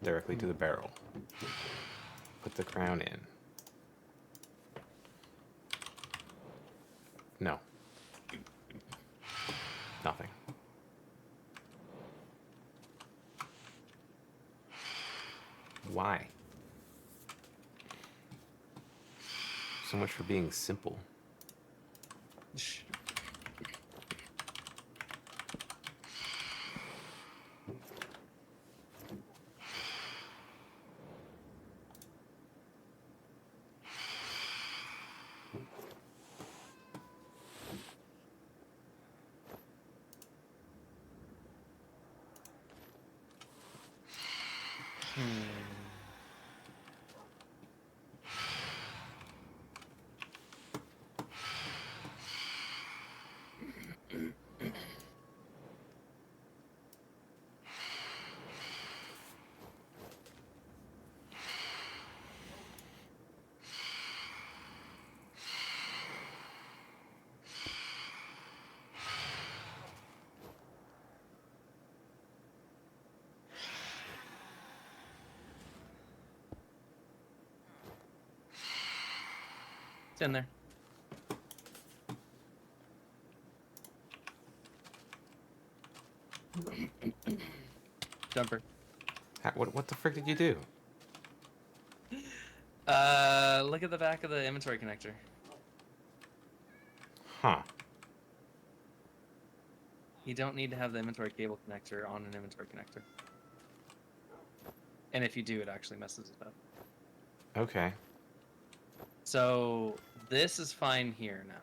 directly to the barrel. Put the crown in. No. Nothing. Why? So much for being simple. Hmm. It's in there. Jumper. What the frick did you do? Look at the back of the inventory connector. Huh. You don't need to have the inventory cable connector on an inventory connector. And if you do, it actually messes it up. Okay. So this is fine here now.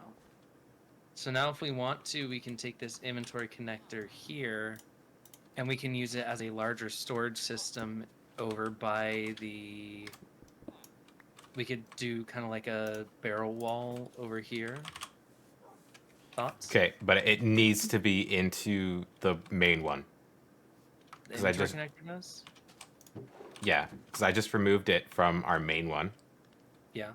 So now if we want to, we can take this inventory connector here and we can use it as a larger storage system over by the... We could do kind of like a barrel wall over here. Thoughts? Okay, but it needs to be into the main one. The 'Cause I inventory just- connector does? Yeah, because I just removed it from our main one Yeah.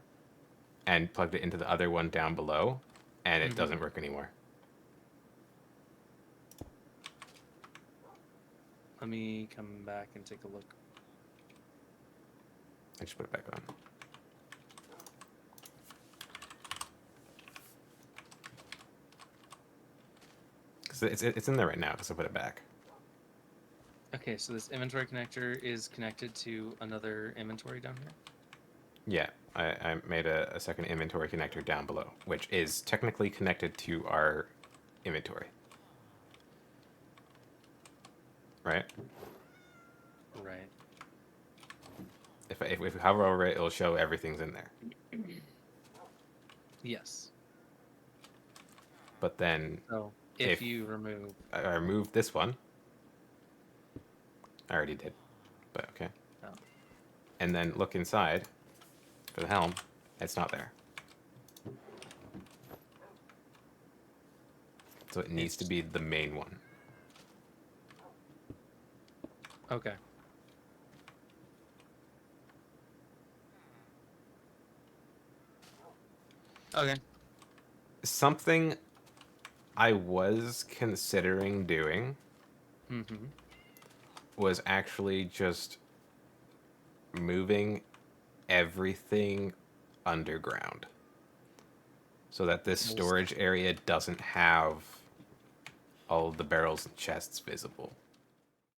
and plugged it into the other one down below, and it Mhm. doesn't work anymore. Let me come back and take a look. I just put it back on. Because it's in there right now, because I put it back. Okay, so this inventory connector is connected to another inventory down here? Yeah, I made a second inventory connector down below, which is technically connected to our inventory. Right? Right. If we hover over it, it'll show everything's in there. Yes. But then So if If- you remove... I removed this one. I already did, but okay. Oh. And then look inside for the helm. It's not there. So it needs to be the main one. Okay. Okay. Something I was considering doing Mm-hmm. was actually just moving everything underground so that this storage area doesn't have all of the barrels and chests visible.